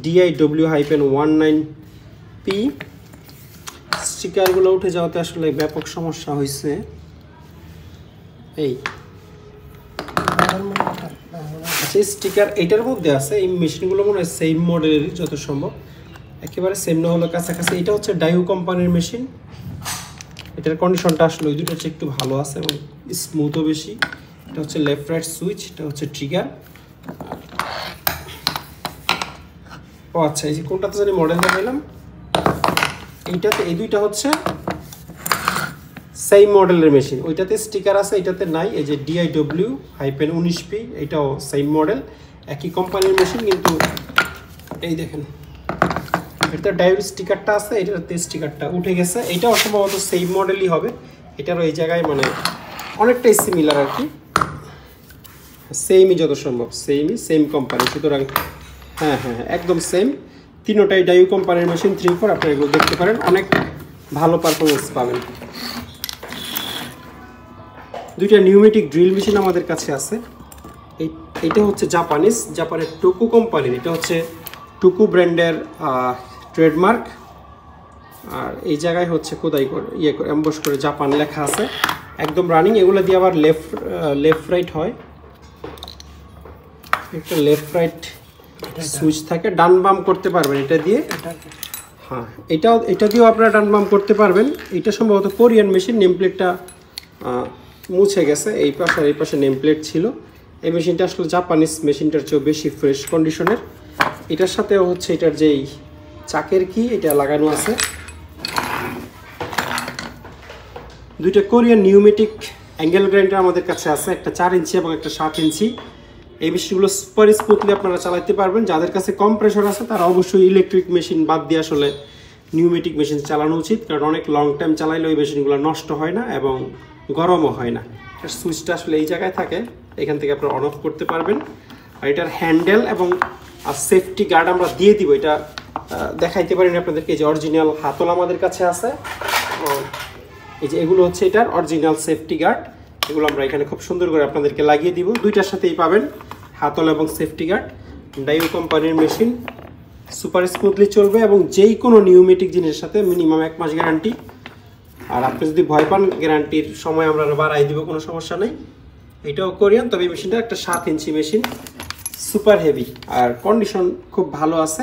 DIW-19P। স্টিকারগুলো উঠে যাওয়াতে আসলে ব্যাপক সমস্যা হয়েছে। এই আচ্ছা, স্টিকার এইটার মধ্যে আছে। এই মেশিনগুলো মনে হয় সেম মডেলেরই যত সম্ভব, একেবারে সেম না হলো কাছাকাছি। এটা হচ্ছে ডাইউ কোম্পানির মেশিন। এটার কন্ডিশনটা আসলে ওই দুটো একটু ভালো আছে এবং স্মুথও বেশি। এটা হচ্ছে লেফট রাইট সুইচ, এটা হচ্ছে ট্রিগার। ও আচ্ছা, এই যে কোনটাতে জানি মডেল দেখাইলাম, এইটাতে, এই দুইটা হচ্ছে সেম মডেলের মেশিন। ওইটাতে স্টিকার আছে, এটাতে নাই। এই যে DIW-19P, এটাও সেম মডেল। একই কোম্পানির মেশিন, কিন্তু এই দেখেন এটা ডায়োড স্টিকারটা আছে, এটাতে স্টিকারটা উঠে গেছে। এটা অসম্ভবত সেম মডেলই হবে, এটারও এই জায়গায় মানে অনেকটাই সিমিলার আর কি, সেমই যত সম্ভব, সেম কোম্পানি। সুতরাং হ্যাঁ হ্যাঁ একদম সেম, তিনোটাই ডাইউ কোম্পানির মেশিন 3-4, আপনারা এগুলো দেখতে পারেন, অনেক ভালো পারফরমেন্স পাবেন। দুইটা নিউমেটিক ড্রিল মেশিন আমাদের কাছে আছে। এইটা হচ্ছে জাপানের টুকু কোম্পানির, এটা হচ্ছে টুকু ব্র্যান্ডের ট্রেডমার্ক। আর এই জায়গায় হচ্ছে খোদাই করে এমবস করে জাপান লেখা আছে, একদম রানিং। এগুলো দিয়ে আবার লেফট রাইট হয়, একটা লেফট রাইট সুইচ থাকে, ডান বাম করতে পারবেন এটা দিয়ে। হ্যাঁ এটা দিয়েও আপনারা ডান বাম করতে পারবেন। এটা সম্ভবত কোরিয়ান মেশিন, নেম প্লেটটা মুছে গেছে, এই পাশে আর এই পাশে নেম প্লেট ছিল। এই মেশিনটা আসলে জাপানিজ মেশিনটার চেয়েও বেশি ফ্রেশ কন্ডিশনের। এটার সাথেও হচ্ছে এটার যেই চাকের কি এটা লাগানো আছে। দুইটা কোরিয়ান নিউমেটিক অ্যাঙ্গেল গ্রাইন্ডার আমাদের কাছে আছে, একটা 4 ইঞ্চি এবং একটা 7 ইঞ্চি। এই মেশিনগুলো সুপার স্মুথলি আপনারা চালাতে পারবেন। যাদের কাছে কম প্রেশার আছে তারা অবশ্যই ইলেকট্রিক মেশিন বাদ দিয়ে আসলে নিউমেটিক মেশিন চালানো উচিত, কারণ অনেক লং টাইম চালাইলে ওই মেশিনগুলো নষ্ট হয় না এবং গরমও হয় না। এটার সুইচটা আসলে এই জায়গায় থাকে, এখান থেকে আপনারা অন অফ করতে পারবেন। আর এটার হ্যান্ডেল এবং সেফটি গার্ড আমরা দিয়ে দিব, এটা দেখাইতে পারেন আপনাদেরকে। যে অরিজিনাল হাতল আমাদের কাছে আছে, এই যে এগুলো হচ্ছে এটার অরিজিনাল সেফটি গার্ড, এগুলো আমরা এখানে খুব সুন্দর করে আপনাদেরকে লাগিয়ে দিব। দুইটার সাথেই পাবেন হাতল এবং সেফটি গার্ড। ডাইউ কোম্পানির মেশিন সুপার স্মুথলি চলবে এবং যেই কোনো নিউমেটিক জিনিসের সাথে মিনিমাম 1 মাস গ্যারান্টি। আর আপনি যদি ভয় পান গ্যারান্টির সময় আমরা বাড়াই দিব, কোনো সমস্যা নেই। এটাও কোরিয়ান, তবে এই মেশিনটা একটা 7 ইঞ্চি মেশিন, সুপার হেভি আর কন্ডিশন খুব ভালো আছে।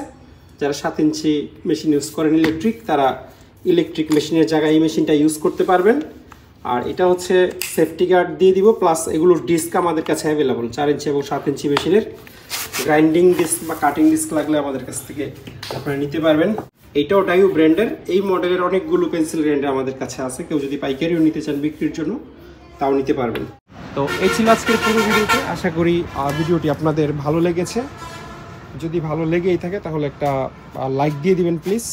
যারা 7 ইঞ্চি মেশিন ইউজ করেন ইলেকট্রিক, তারা ইলেকট্রিক মেশিনের জায়গায় এই মেশিনটা ইউজ করতে পারবেন। আর এটা হচ্ছে সেফটি গার্ড দিয়ে দিব, প্লাস এগুলোর ডিস্ক আমাদের কাছে অ্যাভেলেবল 4 ইঞ্চি এবং 7 ইঞ্চি মেশিনের। গ্রাইন্ডিং ডিস্ক বা কাটিং ডিস্ক লাগলে আমাদের কাছ থেকে আপনারা নিতে পারবেন। এইটাও ডাইউ ব্র্যান্ডের, এই মডেলের অনেকগুলো পেন্সিল গ্রাইন্ডার আমাদের কাছে আছে। কেউ যদি পাইকারিও নিতে চান বিক্রির জন্য তাও নিতে পারবেন। তো এই ছিল আজকের পুরো ভিডিওতে। আশা করি ভিডিওটি আপনাদের ভালো লেগেছে। যদি ভালো লেগেই থাকে তাহলে একটা লাইক দিয়ে দিবেন প্লিজ।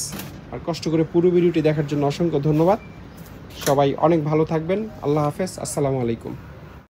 আর কষ্ট করে পুরো ভিডিওটি দেখার জন্য অসংখ্য ধন্যবাদ। সবাই অনেক ভালো থাকবেন। আল্লাহ হাফেজ, আসসালামু আলাইকুম।